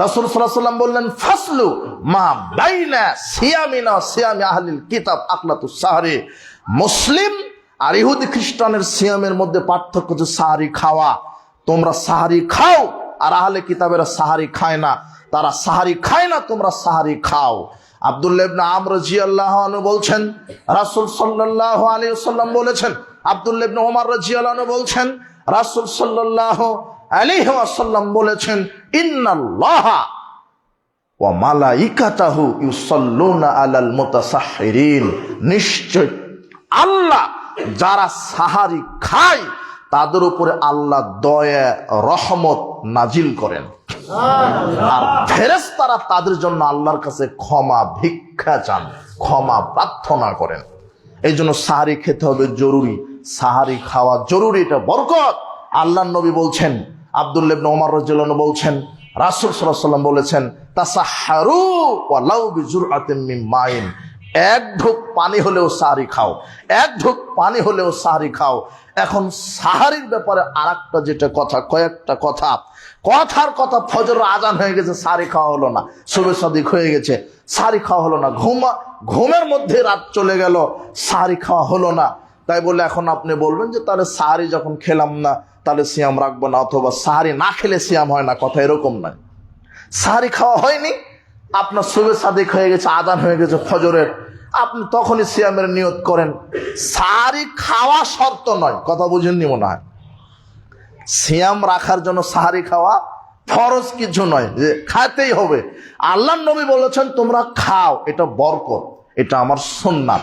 রাসূল সাল্লাল্লাহু আলাইহি সাল্লাম বললেন, ফাসলু মা বাইনা সিয়ামিনা সিয়ামি আহলিল কিতাব আকলাতুস সাহরি। মুসলিম আর ইহুদি খ্রিস্টানের সিয়ামের মধ্যে পার্থক্য যে সাহারি খাওয়া। তোমরা সাহারি খাও, আর আহলে কিতাবেরা সাহারি খায় না। তারা সাহারি খায় না, তোমরা সাহারি খাও। আব্দুল্লাহ ইবনে আমর রাদিয়াল্লাহু আনহু বলছেন, রাসূল সাল্লাল্লাহু আলাইহি ওয়াসাল্লাম বলেছেন। আব্দুল্লাহ ইবনে ওমর রাদিয়াল্লাহু আনহু বলছেন, রাসূল সাল্লাল্লাহু আলাইহি ওয়াসাল্লাম বলেছেন, ইন্নাল্লাহা ওয়া মালাইকাতাহু ইউসাল্লুনা আলাল মুতাসাহহিরিন, নিশ্চয় আল্লাহ যারা সাহারি খায় তাদের উপরে আল্লাহ দয়া রহমত নাজিল করেন, আর ফেরেশতারা তাদের জন্য আল্লাহর কাছে ক্ষমা ভিক্ষা চান, ক্ষমা প্রার্থনা করেন। এই জন্য সাহারি খেতে হবে জরুরি, সাহারি খাওয়া জরুরি, এটা বরকত। আল্লাহর নবী বলছেন, আব্দুল্লাহ ইবনে ওমর রাদিয়াল্লাহু আনহু বলছেন, রাসূল সাল্লাল্লাহু আলাইহি ওয়াসাল্লাম বলেছেন, তাসাহহারু ওয়ালাউ বিজুরআতিন মিন মাইন, এক ঢোক পানি হলেও সাহারি খাও, এক ঢোক পানি হলেও সাহারি খাও। এখন সাহারির ব্যাপারে আরেকটা যেটা কথা, কয়েকটা কথার কথা, ফজর আজান হয়ে গেছে, সাহারি খাওয়া হলো না, সুবহ সাদিক হয়ে গেছে, সাহারি খাওয়া হলো না, ঘুমের মধ্যে রাত চলে গেল, সাহারি খাওয়া হলো না। তাই বলে এখন আপনি বলবেন যে তাহলে সাহারি যখন খেলাম না তাহলে সিয়াম রাখবো না, অথবা সাহারি না খেলে সিয়াম হয় না, কথা এরকম নয়। সাহারি খাওয়া হয়নি, আপনার সুবহ সাদিক হয়ে গেছে, আজান হয়ে গেছে ফজরের, আপনি তখনই সিয়ামের নিয়ত করেন। সাহারি খাওয়া শর্ত নয়, কথা বুঝেননি মনে হয়। সিয়াম রাখার জন্য সাহারি খাওয়া ফরজ কিছু নয় যে খাইতেই হবে। আল্লাহর নবী বলেছেন তোমরা খাও, এটা বরকত, এটা আমার সুন্নাত।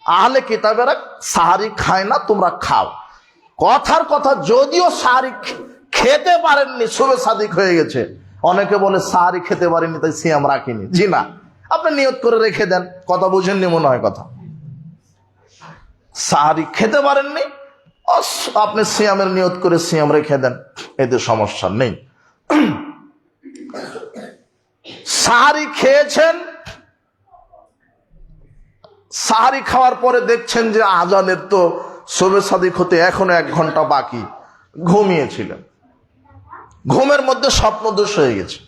আহলে কিতাবেরা সাহারি খায় না, তোমরা খাও। কথার কথা, যদিও সাহারি খেতে পারেননি, সুবহ সাদিক হয়ে গেছে, অনেকে বলে সাহারি খেতে পারেনি তাই সিয়াম রাখিনি। জি না, আপনি নিয়ত করে রেখে দেন, কথা বুঝেননি মনে হয় কথা। সাহারি খেতে পারেননি, আপনি সিয়ামের নিয়ত করে সিয়াম রেখে দেন, এতে সমস্যা নেই। সাহারি খেয়েছেন, সাহারি খাওয়ার পরে দেখছেন যে আজানের তো সুবহ সাদিক হতে এখনো 1 ঘন্টা বাকি, ঘুমিয়েছিলেন, ঘুমের মধ্যে স্বপ্নদোষ হয়ে গেছে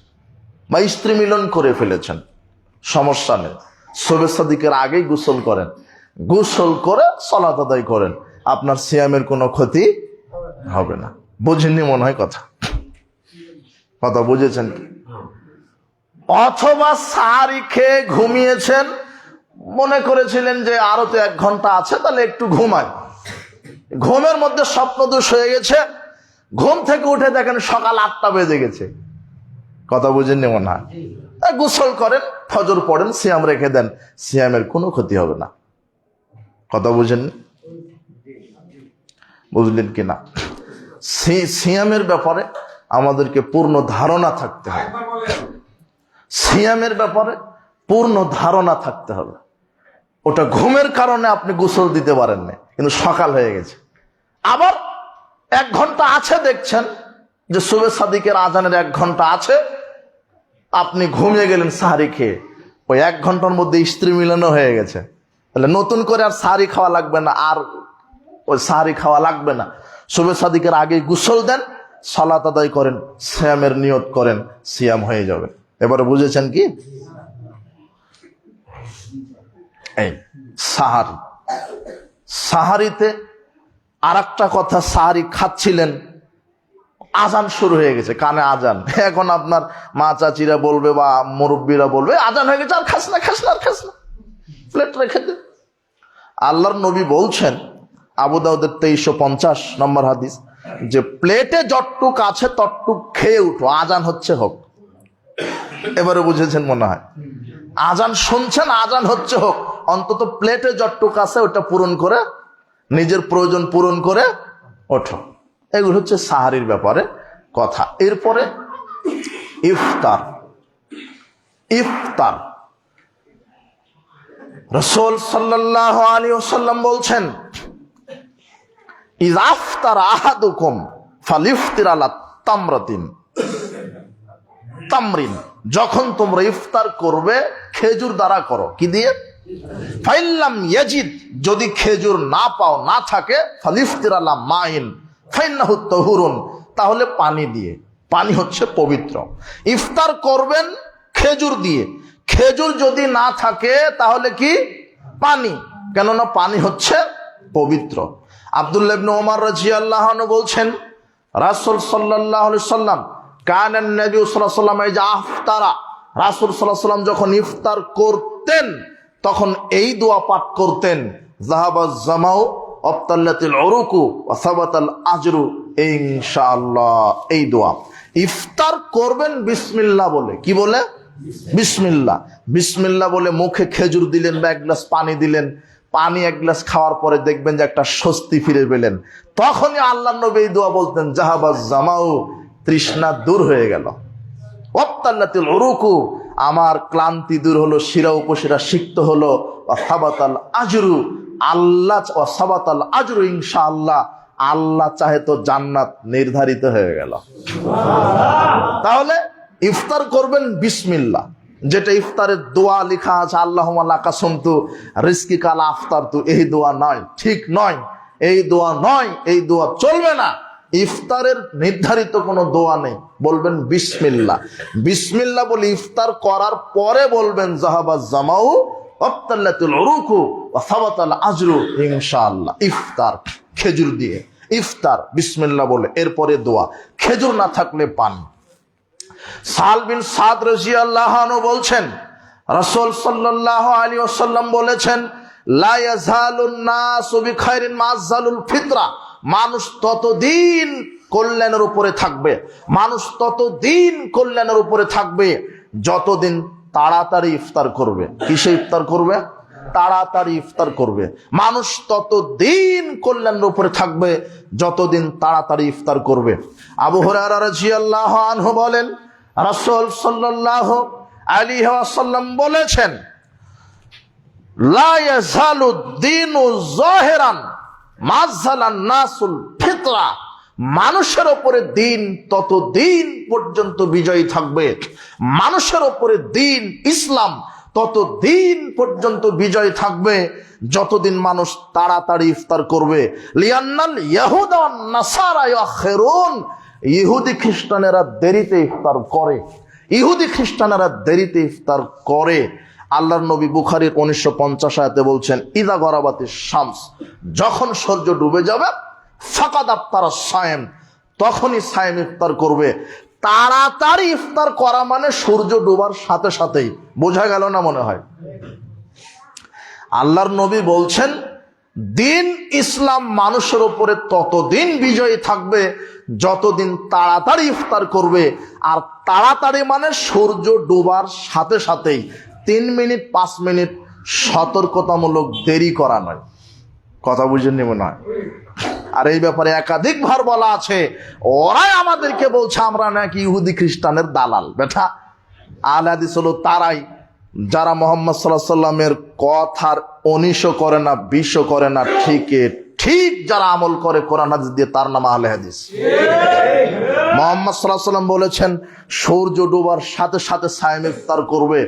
বা স্ত্রী মিলন করে ফেলেছেন, সমস্যা নেই, সুবহ সাদিকের আগেই গোসল করেন, গোসল করে সালাত আদায় করেন, আপনার সিয়ামের কোনো ক্ষতি হবে না। বুঝেননি মনে হয় কথা বুঝেছেন কি? অথবা সাহারি খেয়ে ঘুমিয়েছেন, মনে করেছিলেন যে আরো তো 1 ঘন্টা আছে, তাহলে একটু ঘুমায়, ঘুমের মধ্যে স্বপ্নদোষ হয়ে গেছে, ঘুম থেকে উঠে দেখেন সকাল 8টা বেজে গেছে, কথা বুঝেননি মনে হয়। গোসল করেন, ফজর পড়েন, সিয়াম রেখে দেন, সিয়ামের কোনো ক্ষতি হবে না, কথা বুঝেননি, বুঝলেন কিনা? সিয়ামের ব্যাপারে আমাদেরকে পূর্ণ ধারণা থাকতে হবে, সিয়ামের ব্যাপারে পূর্ণ ধারণা থাকতে হবে। ওটা ঘুমের কারণে আপনি গোসল দিতে পারেন না, কিন্তু সকাল হয়ে গেছে, আবার 1 ঘন্টা আছে, দেখছেন যে সুবহ সাদিকের আজানের 1 ঘন্টা আছে, আপনি ঘুমিয়ে গেলেন সাহারি খেয়ে, ওই 1 ঘন্টার মধ্যে স্ত্রী মিলনও হয়ে গেছে, তাহলে নতুন করে আর সাহারি খাওয়া লাগবে না, আর ওই সাহারি খাওয়া লাগবে না। সুবহ সাদিকের আগে গোসল দেন, সালাত আদায় করেন, সিয়ামের নিয়ত করেন, সিয়াম হয়ে যাবে। এবারে বুঝেছেন কি? এই সাহারিতে আর একটা কথা, সাহারি খাচ্ছিলেন, আজান শুরু হয়ে গেছে, কানে আজান, এখন আপনার মা চাচিরা বলবে বা মুরব্বীরা বলবে আজান হয়ে গেছে, আর খাস না, প্লেট রেখে দে। আল্লাহর নবী বলছেন, আবু দাউদের 2350 নম্বর হাদিস, যে প্লেটে যতটুক আছে ততটুক খেয়ে উঠো, আজান হচ্ছে হোক। এবারে বুঝেছেন মনে হয়, আজান শুনছেন, আজান হচ্ছে হোক, অন্তত প্লেটে যতটুক আছে ওটা পূরণ করে, নিজের প্রয়োজন পূরণ করে ওঠো। এগুলো হচ্ছে সাহারির ব্যাপারে কথা। এরপরে ইফতার। রাসূল সাল্লাল্লাহু আলাইহি ওয়াসাল্লাম বলছেন, ইযা আফতারা আহাদুকুম ফালিফতির আলা তামরিন, যখন তোমরা ইফতার করবে খেজুর দ্বারা করো। কি দিয়ে? ফাইল্লাম ইয়াজিদ, যদি খেজুর না পাও, না থাকে, ফালিফতির আলা মাইন ফাইন্নাহু তাহুরুন, তাহলে পানি দিয়ে। পানি হচ্ছে পবিত্র। ইফতার করবেন খেজুর দিয়ে, খেজুর যদি না থাকে তাহলে কি? পানি, কেননা পানি হচ্ছে পবিত্র। আব্দুল্লাহ ইবনে ওমর রাদিয়াল্লাহু আনহু বলছেন, রাসূল সাল্লাল্লাহু আলাইহি সাল্লাম কানান নবী সাল্লাল্লাহু আলাইহি ওয়াসাল্লাম ইজা আফতারা, রাসূল সাল্লাল্লাহু আলাইহি ওয়াসাল্লাম যখন ইফতার করতেন তখন এই দোয়া পাঠ করতেন, যাহাবাজ জামাউ আবতাল্লাতিল উরুকু ওয়া সাবাতাল আজরু ইনশাআল্লাহ। এই দোয়া ইফতার করবেন বিসমিল্লাহ বলে। কি বলে? বিসমিল্লাহ। বিসমিল্লাহ বলে মুখে খেজুর দিলেন বা এক গ্লাস পানি দিলেন, পানি এক গ্লাস খাওয়ার পরে দেখবেন যে একটা স্বস্তি ফিরে পেলেন। তখনই আল্লাহর নবী এই দোয়া বলতেন, যাহাবাজ জামাউ, তৃষ্ণা দূর হয়ে গেল, ওয়াবতাল্লাতিল উরুকু, আমার ক্লান্তি দূর হলো, শিরা উপশিরা সিক্ত হলো, ওয়া সাবাতাল আজরু, আল্লাহ ওয়া সাবাতাল আজরু ইনশাআল্লাহ, আল্লাহ চাহে তো জান্নাত নির্ধারিত হয়ে গেল। তাহলে ইফতার করবেন বিসমিল্লাহ, যেটা ইফতারের দোয়া লেখা আছে, আল্লাহুম্মা লাকা সুমতু রিজকিকা লা আফতারতু, এই দোয়া নয়, ঠিক নয়, এই দোয়া নয়, এই দোয়া চলবে না। ইফতারের নির্ধারিত কোনো দোয়া নেই, বলবেন বিসমিল্লাহ। বিসমিল্লাহ বলে ইফতার করার পরে বলবেন, যাহাবাজ জামাউ ওয়াবতাল্লাতিল উরুকু ওয়া সাবাতাল আজরু ইনশাআল্লাহ। ইফতার খেজুর দিয়ে, ইফতার বিসমিল্লাহ বলে, এরপরে দোয়া। খেজুর না থাকলে পান। সাল বিন সাদ রাদিয়াল্লাহু আনহু বলছেন, রাসূল সাল্লাল্লাহু আলাইহি ওয়াসাল্লাম বলেছেন, লা ইয়াজালুন নাসু বিখাইরিন মা যালুল ফিতরা, মানুষ ততদিন কল্যাণের উপরে থাকবে, মানুষ ততদিন কল্যাণের উপরে থাকবে যতদিন তাড়াতাড়ি ইফতার করবে। কিসে ইফতার করবে? তাড়াতাড়ি ইফতার করবে। মানুষ ততদিন কল্যাণের উপরে থাকবে যতদিন তাড়াতাড়ি ইফতার করবে। আবু হুরায়রা রাদিয়াল্লাহু আনহু বলেন, রাসূল সাল্লাল্লাহু আলাইহি ওয়াসাল্লাম বলেছেন, লা ইয়াজালু দীনু যাহিরান মাযালান নাসুল ফিতরা, মানুষের উপরে দিন ততদিন পর্যন্ত বিজয়ী থাকবে, মানুষের উপরে দিন ইসলাম ততদিন পর্যন্ত বিজয় থাকবে যতদিন মানুষ তাড়াতাড়ি ইফতার করবে। লিয়ান্নাল ইয়াহুদা ওয়ান নাসারা ইয়াখিরুন, ইহুদি খ্রিস্টানেরা দেরিতে ইফতার করে, ইহুদি খ্রিস্টানেরা দেরিতে ইফতার করে। আল্লাহর নবী বুখারীর 1950 আয়াতে বলছেন, ইযা গরাবাতিশ শামস, যখন সূর্য ডুবে যাবে, ফাকাদ আফতারা সায়েম, তখনই সায়েম ইফতার করবে। তাড়াতাড়ি ইফতার করা মানে সূর্য ডোবার সাথে সাথেই। বোঝা গেল না মনে হয়? আল্লাহর নবী বলছেন, দিন ইসলাম মানুষের উপরে ততদিন বিজয়ী থাকবে যতদিন তাড়াতাড়ি ইফতার করবে। আর তাড়াতাড়ি মানে সূর্য ডোবার সাথে সাথেই, 3 মিনিট 5 মিনিট সতর্কতামূলক দেরি করা নয়। কথা বুঝেননি মনে হয়? আর এই ব্যাপারে একাধিকবার বলা আছে, ওরাই আমাদেরকে বলছে আমরা নাকি ইহুদি খ্রিস্টানের দালাল। বেটা, আহলে হাদিস হলো তারাই যারা মুহাম্মদ সাল্লাল্লাহু আলাইহি সাল্লামের কথার 19 করে না 20 করে না, ঠিক যারা আমল করে কোরআন হাদিস দিয়ে, তার নাম আহলে হাদিস। মুহাম্মদ সাল্লাল্লাহু আলাইহি সাল্লাম বলেছেন, সূর্য ডোবার সাথে সাথে সায়েম ইফতার করবে।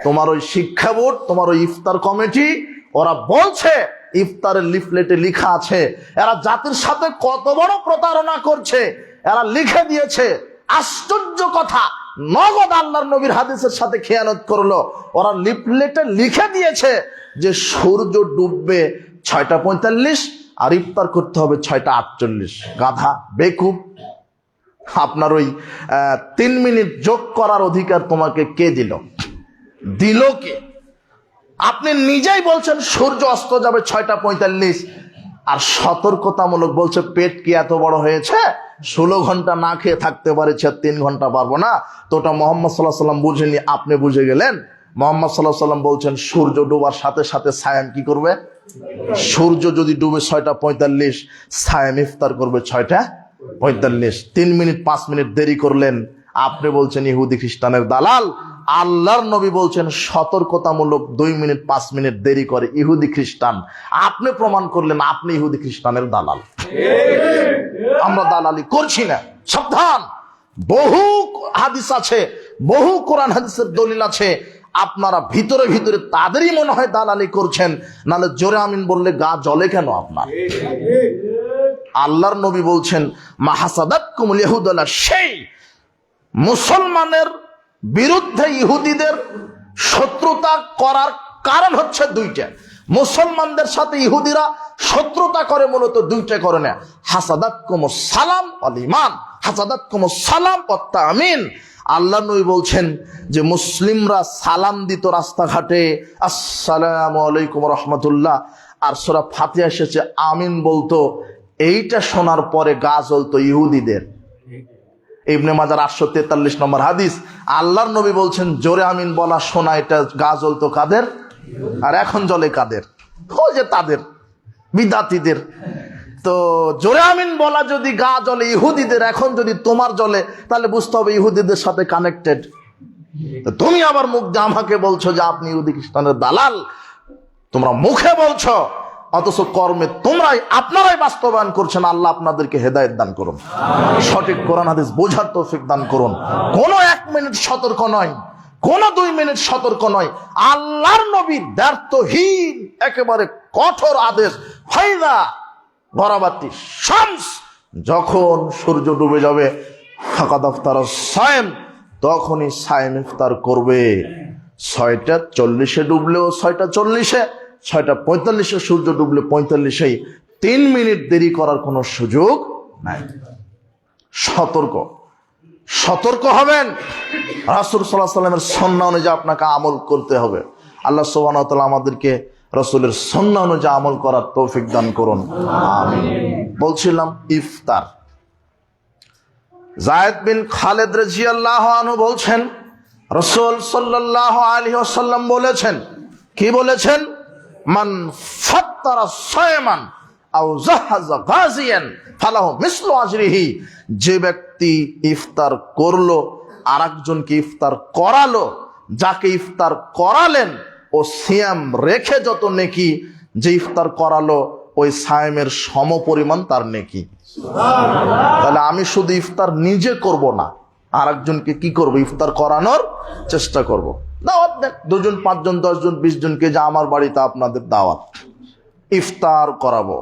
তোমার ওই শিক্ষা বোর্ড, তোমার ওই ইফতার কমিটি, ওরা বলছে, ইফতারের লিফলেটে লেখা আছে, এরা জাতির সাথে কত বড় প্রতারণা করছে, এরা লিখে দিয়েছে। আশ্চর্য কথা, নগদ আল্লাহর নবীর হাদিসের সাথে খেয়ানত করলো। ওরা লিফলেটে লিখে দিয়েছে যে সূর্য ডুববে 6:45 আর ইফতার করতে হবে 6:48। গাধা, বেকুব, আপনার ওই 3 মিনিট যোগ করার অধিকার তোমাকে কে দিল? কে? আপনি নিজেই বলছেন সূর্য অস্ত যাবে 6:45, আর সতর্কতামূলক বলছে পেট কি এত বড় হয়েছে, 16 ঘন্টা না খেয়ে থাকতে পারছে, 3 ঘন্টা পারবো না। তো ওটা মুহাম্মদ সাল্লাল্লাহু আলাইহি সাল্লাম বুঝেননি, আপনি বুঝে গেলেন। মুহাম্মদ সাল্লাল্লাহু আলাইহি সাল্লাম বলছেন সূর্য ডোবার সাথে সাথে সায়াম কি করবে? সূর্য যদি ডুবে 6:45, সায়াম ইফতার করবে 6:45। 3 মিনিট 5 মিনিট দেরি করলেন, আপনি বলছেন ইহুদি খ্রিস্টানের দালাল। আল্লাহর নবী বলছেন সতর্কতামূলক 2 মিনিট 5 মিনিট দেরি করে ইহুদি খ্রিস্টান, আপনি প্রমাণ করলেন আপনি ইহুদি খ্রিস্টানের দালাল। আমরা দালালি করছি না, সাবধান। বহু হাদিস আছে, বহু কোরআন হাদিসের দলিল আছে, আপনারা ভিতরে ভিতরে তাদেরই মনে হয় দালালি করছেন, নাহলে জোরে আমিন বললে গা জ্বলে কেন আপনার? আল্লাহর নবী বলছেন মা হাসাদাতকুমুল ইয়াহুদুল্লাহ, সেই মুসলমানের বিরুদ্ধে ইহুদিদের শত্রুতা করার কারণ হচ্ছে 2টা। মুসলমানদের সাথে ইহুদিরা শত্রুতা করে মূলত 2টা কারণে, হাসাদাতকুমুস সালাম ওয়াল ঈমান, হাসাদাতকুমুস সালাম ওয়াত তামিন। আল্লাহ নবী বলছেন যে মুসলিমরা সালাম দিত রাস্তাঘাটে, আসসালামু আলাইকুম রাহমাতুল্লাহ, আর সূরা ফাতিহা এসেছে আমিন বলতো। এইটা শোনার পরে গা জ্বলতো ইহুদিদের। ইবনে মাজার 843 নম্বর হাদিস। আল্লাহর নবী বলছেন জোরে আমিন বলা শোনা এটা গা জ্বলতো কাদের? আর এখন জ্বলে কাদের? ও যে তাদের, বিদাতীদের। তো জোরে আমিন বলা যদি গা জ্বলে ইহুদিদের, এখন যদি তোমার জ্বলে, তাহলে বুঝতে হবে ইহুদিদের সাথে কানেক্টেড। তুমি আবার মুখ দিয়ে আমাকে বলছো যে আপনি ইহুদি খ্রিস্টানের দালাল। তোমরা মুখে বলছো, অথচ কর্মে আপনারাই বাস্তবায়ন করছেন। আল্লাহ আপনাদেরকে হেদায়েত দান করুন, সঠিক কোরআন হাদিস বোঝার তৌফিক দান করুন। কোনো 1 মিনিট সতর্ক নয়, কোনো 2 মিনিট সতর্ক নয়। আল্লাহর নবীর দ্ব্যর্থহীন একেবারে কঠোর আদেশ, ফাইদা গরাবাতি শামস, যখন সূর্য ডুবে যাবে, ফাকাদ আফতারা সায়েম, তখনই সায়েম ইফতার করবে। 6:40 ডুবলেও 6:40, 6:45 সূর্য ডুবলে 45, 3 মিনিট দেরি করার কোনো সুযোগ নাই। সতর্ক, সতর্ক হবেন। রাসূল সাল্লাল্লাহু আলাইহি ওয়াসাল্লামের সুন্নাহ অনুযায়ী আপনাকে আমল করতে হবে। আল্লাহ সুবহানাহু ওয়া তাআলা আমাদেরকে রাসূলের সুন্নাহ অনুযায়ী আমল করার তৌফিক দান করুন, আমিন। বলছিলাম ইফতার। যায়েদ বিন খালেদ রাদিয়াল্লাহু আনহু বলছেন রাসূল সাল্লাল্লাহু আলাইহি ওয়াসাল্লাম বলেছেন, কি বলেছেন? মান ফাত্তারা সায়মান আও জাহাজা গাজিয়ান ফালাহু মিসলু আজরিহি। যে ব্যক্তি ইফতার করলো, আরেকজনকে ইফতার করালো, যাকে ইফতার করালেন ও সিয়াম রেখে যত নেকি, যে ইফতার করালো ওই সায়েমের সমপরিমাণ তার নেকি। তাহলে আমি শুধু ইফতার নিজে করব না, আরেকজনকে কি করব? ইফতার করানোর চেষ্টা করব। দাওয়াত দেন, 2 জন 5 জন 10 জন 20 জনকে, যে আমার বাড়িতে আপনাদের দাওয়াত, ইফতার করাবো।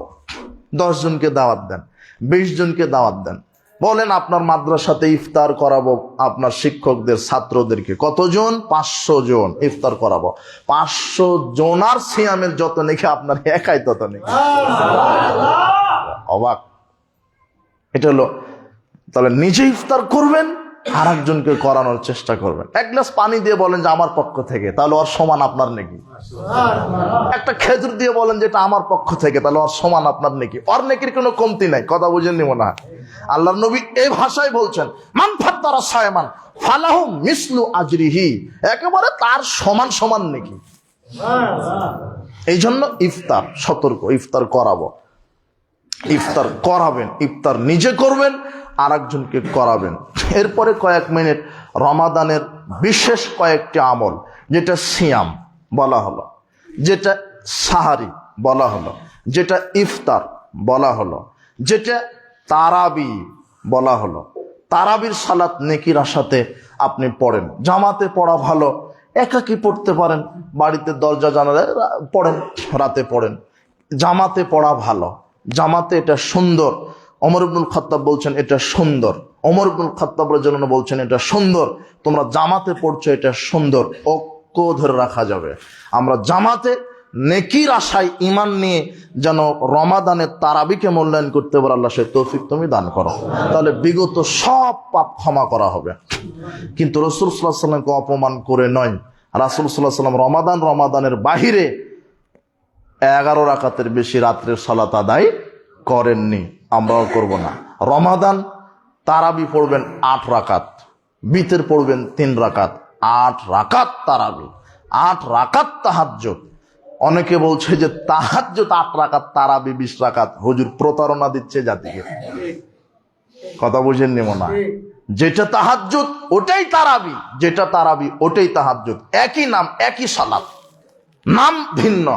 10 জনকে দাওয়াত দেন, 20 জনকে দাওয়াত দেন। বলেন আপনার মাদ্রাসাতে ইফতার করাবো আপনার শিক্ষকদের, ছাত্রদেরকে। কতজন? 500 জন ইফতার করাবো। 500 জনার সিয়ামের যত নেকি আপনার একাই তত নেকি। অবাক। এটা হলো, তাহলে নিজে ইফতার করবেন, আর একজনকে করানোর চেষ্টা করবেন। 1 গ্লাস পানি দিয়ে বলেন যে আমার পক্ষ থেকে, তাহলে ওর সমান আপনার নেকি। একটা খেজুর দিয়ে বলেন যে এটা আমার পক্ষ থেকে, তাহলে ওর সমান আপনার নেকি। ওর নেকির কোনো কমতি নাই। কথা বুঝেননি মনে হয়? আল্লাহর নবী এই ভাষায় বলছেন, মান ফাত্তারা সায়মান ফালাহু মিসলু আজরিহি, একেবারে তার সমান সমান নেকি। এই জন্য ইফতার, সতর্ক, ইফতার করাবো, ইফতার করাবেন, ইফতার নিজে করবেন, আর একজনকে করাবেন। এরপরে কয়েক মিনিট রমাদানের বিশেষ কয়েকটি আমল, যেটা সিয়াম বলা হলো, যেটা সাহারি বলা হলো, যেটা ইফতার বলা হলো, যেটা তারাবি বলা হলো। তারাবির সালাত নেকির আশাতে আপনি পড়েন। জামাতে পড়া ভালো, একাকি পড়তে পারেন, বাড়িতে দরজা জানালা পড়েন, রাতে পড়েন। জামাতে পড়া ভালো, জামাতে এটা সুন্দর। ওমর ইবনুল খাত্তাব বলছেন এটা সুন্দর। ওমর ইবনুল খাত্তাব রাদিয়াল্লাহু আনহু বলছেন এটা সুন্দর। তোমরা জামাতে পড়ছো, এটা সুন্দর। ঐক্য ধরে রাখা যাবে। আমরা জামাতে নেকির আশায় ঈমান নিয়ে যেন রমাদানের তারাবিকে মূল্যায়ন করতে পারে, আল্লাহ সে তৌফিক তুমি দান করো। তাহলে বিগত সব পাপ ক্ষমা করা হবে। কিন্তু রাসূল সাল্লাল্লাহু আলাইহি ওয়াসাল্লামকে অপমান করে নয়। রাসূল সাল্লাল্লাহু আলাইহি ওয়াসাল্লাম রমাদানের বাহিরে 11 রাকাতের বেশি রাত্রের সালাত আদায় করেননি, আমরাও করব না। রমাদান তারাবি পড়বেন 8 রাকাত, বিতের পড়বেন 3 রাকাত, 8 রাকাত তারাবি, 8 রাকাত তাহাজ্জুদ। অনেকে বলছে যে তাহাজ্জুদ 8 রাকাত, তারাবি 20 রাকাত। হুজুর প্রতারণা দিচ্ছে জাতিকে। কথা বুঝেননি মনে হয়? যেটা তাহাজ্জুদ ওটাই তারাবি, যেটা তারাবি ওটাই তাহাজ্জুদ। একই নাম, একই সালাত, নাম ভিন্ন।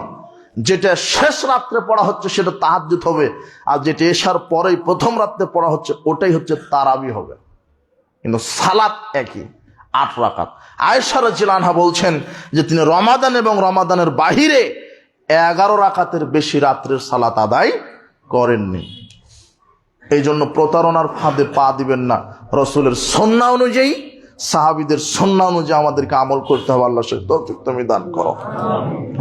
যেটা শেষ রাত্রে পড়া হচ্ছে সেটা তাহাজ্জুদ হবে, আর যেটা এশার পরেই প্রথম রাত্রে পড়া হচ্ছে ওটাই হচ্ছে তারাবি হবে, কিন্তু সালাত একই, 8 রাকাত। আয়েশা রাদিয়াল্লাহু আনহা বলছেন যে তিনি রমাদান এবং রমাদানের বাহিরে 11 রাকাতের বেশি রাত্রের সালাত আদায় করেননি। এই জন্য প্রতারণার ফাঁদে পা দিবেন না। রসুলের সুন্নাহ অনুযায়ী, সাহাবীদের সুন্নাহ অনুযায়ী আমাদেরকে আমল করতে হবে। আল্লাহ সে তৌফিক তুমি দান করো।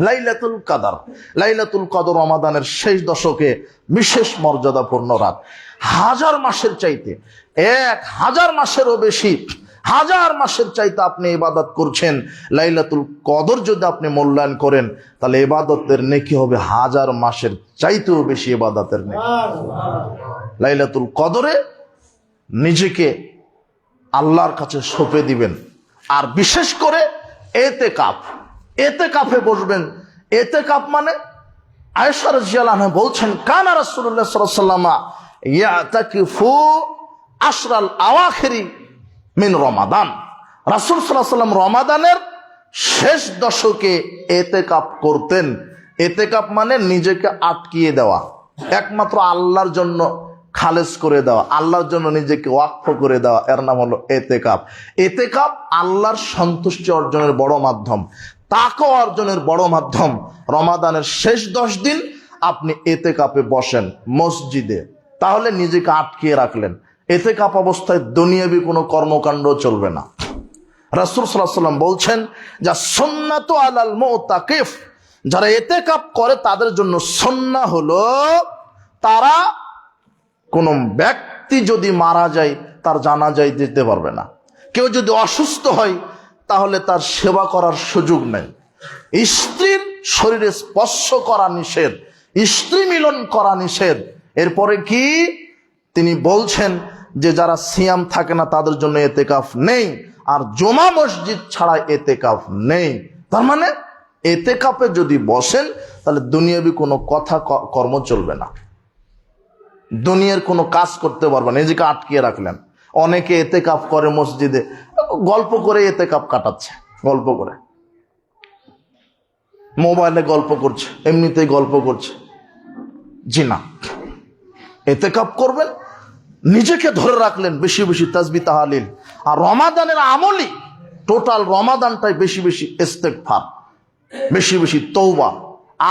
লাইলাতুল কদর, লাইলাতুল কদর রমাদানের শেষ দশকে বিশেষ মর্যাদাপূর্ণ রাত। 1000 মাসের চাইতে, 1000 মাসেরও বেশি, 1000 মাসের চাইতে আপনি ইবাদত করছেন। লাইলাতুল কদর যদি আপনি মূল্যায়ন করেন তাহলে ইবাদতের নেকি হবে 1000 মাসের চাইতেও বেশি ইবাদতের নেকি। লাইলাতুল কদরে নিজেকে আল্লাহর কাছে সঁপে দিবেন। আর বিশেষ করে এতেকাফ, এতেকাফে বসবেন। এতেকাফ মানে আয়েশা রাদিয়াল্লাহু আনহা বলছেন কানা রাসূলুল্লাহ সাল্লাল্লাহু আলাইহি ওয়াসাল্লাম ইয়াতাকিফু আশরাল আওয়াখিরি মিন রমাদান। রাসূল সাল্লাল্লাহু আলাইহি ওয়াসাল্লাম রমাদানের শেষ দশকে এতেকাফ করতেন। এতেকাফ মানে নিজেকে আটকিয়ে দেওয়া, একমাত্র আল্লাহর জন্য খালেস করে দেওয়া, আল্লাহর জন্য নিজেকে ওয়াকফ করে দেওয়া, এর নাম হলো এতেকাফ। এতেকাফ আল্লাহর সন্তুষ্টি অর্জনের বড় মাধ্যম, তাকওয়া অর্জনের বড় মাধ্যম। রমাদানের শেষ 10 দিন আপনি এতেকাফে বসেন মসজিদে, তাহলে নিজেকে আটকিয়ে রাখলেন। এতেকাফ অবস্থায় দুনিয়াবি কোনো কর্মকাণ্ড চলবে না। রাসূল সাল্লাল্লাহু আলাইহি ওয়াসাল্লাম বলছেন যা সুন্নাতু আলাল মুতাকিফ, যারা এতেকাফ করে তাদের জন্য সুন্নাহ হলো তারা কোন ব্যক্তি যদি মারা যায় তার জানাজায় যেতে পারবে না। কেউ যদি অসুস্থ হয় তাহলে তার সেবা করার সুযোগ নেই। স্ত্রীর শরীরে স্পর্শ করা নিষেধ, স্ত্রী মিলন করা নিষেধ। এরপরে কি তিনি বলছেন যে যারা সিয়াম থাকে না তাদের জন্য এতেকাফ নেই, আর জুমা মসজিদ ছাড়া এতেকাফ নেই। তার মানে এতেকাফে যদি বসেন তাহলে দুনিয়াবি কোনো কথা কর্ম চলবে না, দুনিয়ার কোনো কাজ করতে পারবে না, নিজেকে আটকিয়ে রাখলেন। অনেকে এতেকাফ করে মসজিদে, গল্প করে এতেকাফ কাটাচ্ছে, গল্প করে, মোবাইলে গল্প করছে, এমনিতেই গল্প করছে। জি না, এতেকাফ করবেন, নিজেকে ধরে রাখলেন, বেশি বেশি তাসবিহ তাহলিল। আর রমাদানের আমলি টোটাল রমাদানটাই বেশি বেশি ইস্তেগফার, বেশি বেশি তওবা।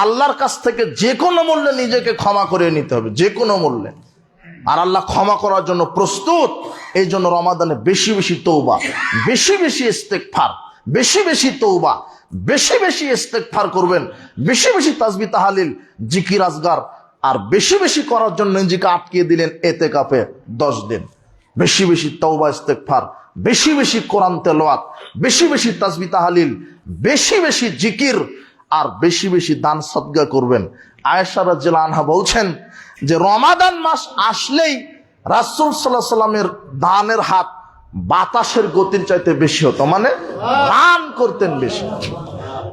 আল্লাহর কাছ থেকে যে কোনো মূল্যে নিজেকে ক্ষমা করে নিতে হবে, যে কোনো মূল্যে। আর আল্লাহ ক্ষমা করার জন্য প্রস্তুত। এই জন্য রমাদানে বেশি বেশি তওবা, বেশি বেশি ইস্তেগফার, বেশি বেশি তওবা, বেশি বেশি ইস্তেগফার করবেন, বেশি বেশি তাসবিহ তাহলিল জিকির আজগার। আর বেশি বেশি করার জন্য নিজেকে আটকিয়ে দিলেন এতেকাফে 10 দিন। বেশি বেশি তওবা ইস্তেগফার, বেশি বেশি কোরআন তেলাওয়াত, বেশি বেশি তাসবিহ তাহলিল, বেশি বেশি জিকির, আর বেশি বেশি দান সদকা করবেন। আয়েশা রাদিয়াল্লাহু আনহা বলছেন যে রমাদান মাস আসলেই রাসূল সাল্লাল্লাহু আলাইহি সাল্লামের দানের হাত বাতাসের গতির চাইতে বেশি হতো, মানে দান করতেন বেশি।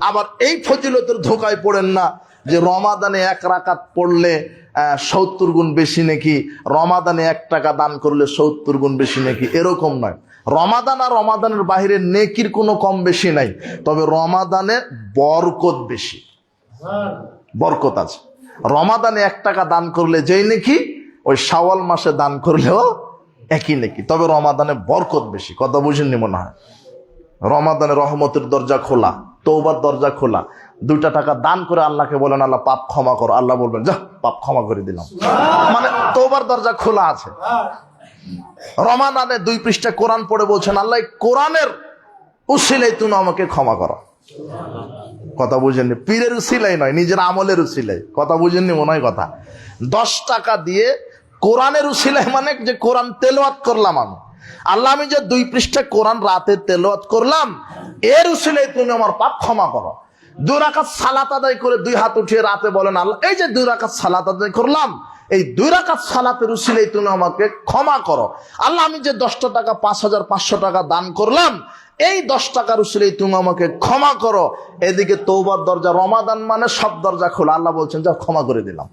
আবার এই ফজিলতের ধোঁকায় পড়েন না যে রমাদানে 1 রাকাত পড়লে 70 গুণ বেশি নাকি, রমাদানে 1 টাকা দান করলে 70 গুণ বেশি নাকি, এরকম নয়। রমাদান আর রমাদানের বাহিরে নেকির কোনো কম বেশি নাই, তবে রমাদানে বরকত বেশি, বরকত আছে। রমাদানে 1 টাকা দান করলে যেই নেকি, ওই শাওয়াল মাসে দান করলেও একই নেকি, তবে রমাদানে বরকত বেশি। কথা বুঝেননি মনে হয়? রমাদানে রহমতের দরজা খোলা, তওবার দরজা খোলা। 2 টাকা দান করে আল্লাহকে বলেন আল্লাহ পাপ ক্ষমা করো, আল্লাহ বলবেন যা পাপ ক্ষমা করে দিলাম, মানে তওবার দরজা খোলা আছে। রমাদানে 2 পৃষ্ঠা কোরআন পড়ে বলছেন আল্লাহ কোরআনের উসিলায় তুমি আমাকে ক্ষমা করো। কথা বুঝেননি? পীরের উসিলাই নয়, নিজের আমলের উসিলাই। কথা বুঝেননি মনে হয় কথা? 10 টাকা দিয়ে কোরআনের উসিলাই, মানে যে কোরআন তেলাওয়াত করলাম আমি, আল্লাহ আমি যে 2 পৃষ্ঠা কোরআন রাতে তেলাওয়াত করলাম, এর উসিলাই তুমি আমার পাপ ক্ষমা করো। 2 রাকাত সালাত আদায় করে 2 হাত উঠিয়ে রাতে বলেন আল্লাহ এই যে 2 রাকাত সালাত আদায় করলাম, এই 2 রাকাত সালাতের উসিলাই তুমি আমাকে ক্ষমা করো। আল্লাহ আমি যে 10 টাকা 5500 টাকা দান করলাম, এই 10 টাকার উসিলায় তুমি আমাকে ক্ষমা করো। এদিকে তওবার দরজা, রমাদান মানে সব দরজা খোলা। আল্লাহ বলছেন যা ক্ষমা করে দিলাম।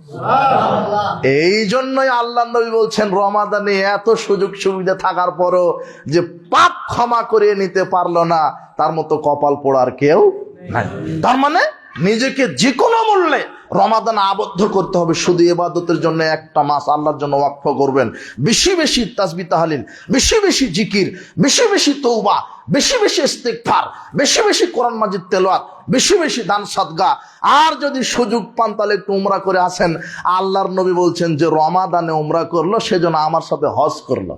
এই জন্যই আল্লাহ নবী বলছেন রমাদানে এত সুযোগ সুবিধা থাকার পরও যে পাপ ক্ষমা করে নিতে পারলো না, তার মতো কপাল পোড়ার কেউ নাই। তার মানে নিজেকে যে কোনো মূল্যে রমাদান আবদ্ধ করতে হবে। শুধু ইবাদতের জন্য একটা মাস আল্লাহর জন্য ওয়াকফ করবেন। বেশি বেশি তাসবিহ তাহলিল, বেশি বেশি জিকির, বেশি বেশি তওবা, বেশি বেশি ইস্তিগফার, বেশি বেশি কোরআন মাজিদ তেলাওয়াত, বেশি বেশি দান সাদকা। আর যদি সুযোগ পান তাহলে একটু উমরা করে আসেন। আল্লাহর নবী বলছেন যে রমাদানে উমরা করলো সেজন্য আমার সাথে হজ করলো।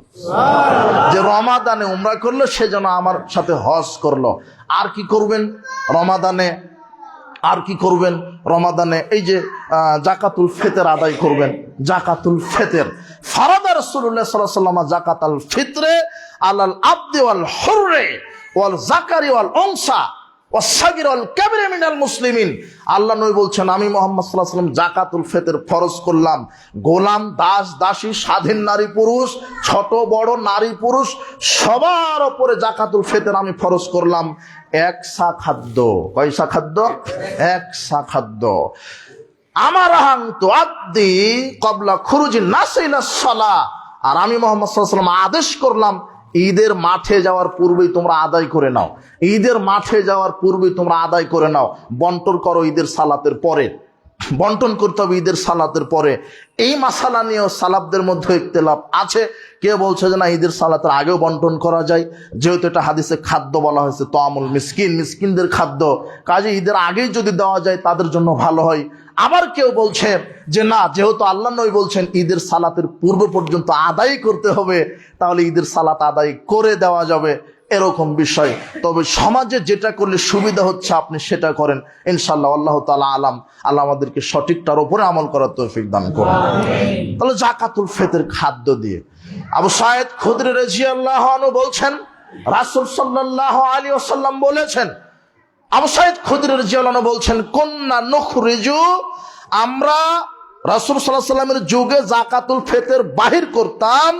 যে রমাদানে উমরা করলো সেজন্য আমার সাথে হজ করলো। আর কি করবেন রমাদানে? আর কি করবেন রমাদানে? এই যে জাকাতুল ফিতর আদায় করবেন। জাকাতুল ফিতর ফারাদা রাসূলুল্লাহ সাল্লাল্লাহু আলাইহি ওয়াসাল্লাম জাকাতুল ফিতরে আলাল আবদি ওয়াল হুররি ওয়াল যাকারি ওয়াল উনসা ওয়াস সাগীর ওয়াল কাবীর মিনাল মুসলিমিন। আল্লাহ নবী বলছেন আমি মুহাম্মদ সাল্লাল্লাহু আলাইহি ওয়াসাল্লাম জাকাতুল ফিতর ফরজ করলাম। গোলাম, দাস, দাসী, স্বাধীন নারী পুরুষ, ছোট বড় নারী পুরুষ সবার উপরে জাকাতুল ফিতর আমি ফরজ করলাম। একসা খাদ্য। কয়সা খাদ্য? একসা খাদ্য। আমার হাং তো আদি কবলা খুরুজি নাসিলা সালাহ। আর আমি মুহাম্মদ সাল্লাল্লাহু আলাইহি ওয়াসাল্লাম আদেশ করলাম ঈদের মাঠে যাওয়ার পূর্বেই তোমরা আদায় করে নাও। ঈদের মাঠে যাওয়ার পূর্বেই তোমরা আদায় করে নাও। বন্টন করো ঈদের সালাতের পরে। বন্টন করতে হবে ঈদের সালাতের পরে। এই মাসালা নিয়েও সালাফদের মধ্যে ইখতিলাফ আছে। কে বলছে যে না ঈদের সালাতের আগেও বন্টন করা যায়, যেহেতু এটা হাদিসে খাদ্য বলা হয়েছে, তাআমুল মিসকিন, মিসকিনদের খাদ্য, কাজে ঈদের আগেই যদি দেওয়া যায় তাদের জন্য ভালো হয়। আবার কেউ বলছে যে না, যেহেতু আল্লাহ নবী বলছেন ঈদের সালাতের পূর্ব পর্যন্ত আদায় করতে হবে, তাহলে ঈদের সালাত আদায় করে দেওয়া যাবে, এরকম বিষয়। তবে সমাজে যেটা করলে সুবিধা হচ্ছে আপনি সেটা করেন ইনশাআল্লাহ। আল্লাহ তাআলা আলাম। আল্লাহ আমাদেরকে সঠিকটার উপরে আমল করার তৌফিক দান করুন। তাহলে জাকাতুল ফিতর খাদ্য দিয়ে। আবু সাঈদ খুদরি রাদিয়াল্লাহু আনহু বলছেন রাসূল সাল্লাল্লাহু আলাইহি ওয়াসাল্লাম বলেছেন, আবু সাঈদ খুদরি রাদিয়াল্লাহু আনহু বলছেন কুন্না নুখরিজু, আমরা রাসূল সাল্লাল্লাহু আলাইহি ওয়াসাল্লামের যুগে জাকাতুল ফিতর বাহির করতাম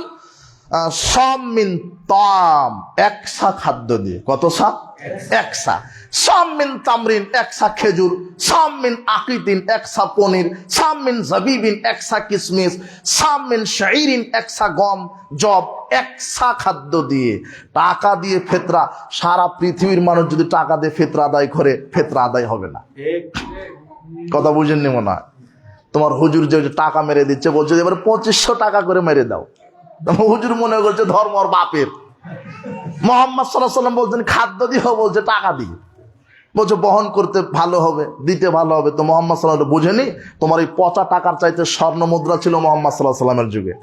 সামিন তাম, একসা খাদ্য দিয়ে। কত সা? একসা। সামিন তামরিন, একসা খেজুর। সামিন আকিতিন, একসা পনির। সামিন জাবিবিন, একসা কিশমিশ। সামিন শাইরিন, একসা গম জব। একসা খাদ্য দিয়ে, টাকা দিয়ে ফিতরা। সারা পৃথিবীর মানুষ যদি টাকা দিয়ে ফিতরা আদায় করে, ফিতরা আদায় হবে না। কথা বুঝেননি মনে হয়? তোমার হুজুর যে টাকা মেরে দিচ্ছে, বলছে এবার 2500 টাকা করে মেরে দাও। হুজুর মনে করছে ধর্ম ওর বাপের। মুহাম্মদ সাল্লাল্লাহু আলাইহি ওয়াসাল্লাম বলছেন খাদ্য দিও, বলছে টাকা দিয়ে। বলছে বহন করতে ভালো হবে, দিতে ভালো হবে। তো মুহাম্মদ সাল্লাল্লাহু আলাইহি ওয়াসাল্লাম বুঝেনি তোমার এই পচা টাকার চাইতে স্বর্ণ মুদ্রা ছিল মুহাম্মদ সাল্লাল্লাহু আলাইহি ওয়াসাল্লামের যুগে।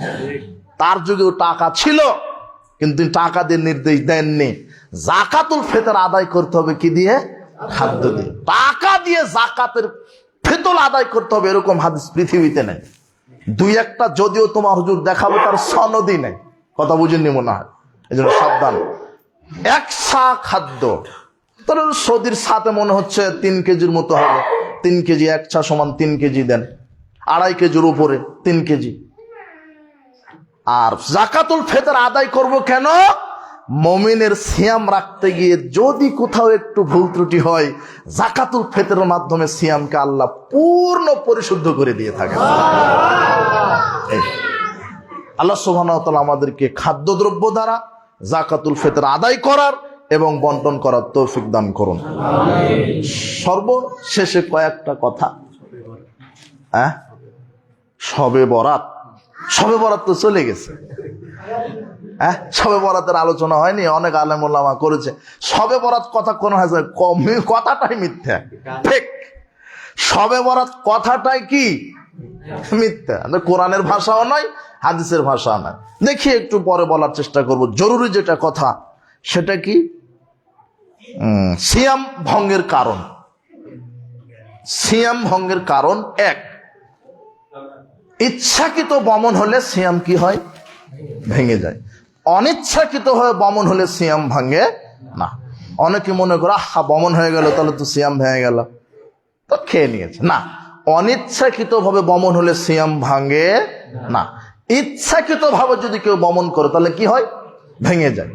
তার যুগেও টাকা ছিল, কিন্তু টাকা দিয়ে নির্দেশ দেননি। জাকাতুল ফিতর আদায় করতে হবে কি দিয়ে? খাদ্য দিয়ে। টাকা দিয়ে জাকাতের ফিতর আদায় করতে হবে এরকম হাদিস পৃথিবীতে নেই। দুই একটা যদিও তোমার হুজুর দেখাবো, তার সনদই নেই। কথা বুঝেননি মনে হয়? এই জন্য সাবধান। একসা খাদ্য। তাহলে সৌদির সাথে মনে হচ্ছে 3 কেজির মতো হবে। 3 কেজি, একসা সমান 3 কেজি দেন। 2.5 কেজির উপরে 3 কেজি। আর জাকাতুল ফিতর আদায় করব কেন? মুমিনের সিয়াম রাখতে গিয়ে যদি কোথাও একটু ভুল ত্রুটি হয়, জাকাতুল ফিতরের মাধ্যমে সিয়ামকে আল্লাহ পূর্ণ পরিশুদ্ধ করে দিয়ে থাকেন। আল্লাহ সুবহানাহু ওয়া তাআলা আমাদেরকে খাদ্যদ্রব্য দ্বারা জাকাতুল ফিতর আদায় করার এবং বন্টন করার তৌফিক দান করুন। সর্বশেষে কয়েকটা কথা। শবে বরাত। শবে বরাত তো চলে গেছে। শবে বরাতের আলোচনা হয়নি, অনেক আলেম ওলামা করেছে। শবে বরাত কথা কোন হয়েছে? কথাটাই মিথ্যা, ঠিক। শবে বরাত কথাটাই কি? মিথ্যা। কোরআনের ভাষাও নয়, হাদিসের ভাষাও নয়। দেখি একটু পরে বলার চেষ্টা করব। জরুরি যেটা কথা সেটা কি? সিয়াম ভঙ্গের কারণ। সিয়াম ভঙ্গের কারণ 1, ইচ্ছাকৃত বমন হলে সিয়াম কি হয়? ভেঙে যায়। অনিচ্ছাকৃত হয়ে বমন হলে সিয়াম ভাঙে না। অনেকে মনে করে বমন হয়ে গেল তাহলে তো সিয়াম ভেঙে গেল, তো খেয়ে নিয়েছে। না, অনিচ্ছাকৃত ভাবে বমন হলে সিয়াম ভাঙে না। ইচ্ছাকৃত ভাবে যদি কেউ বমন করে তাহলে কি হয়? ভেঙে যায়।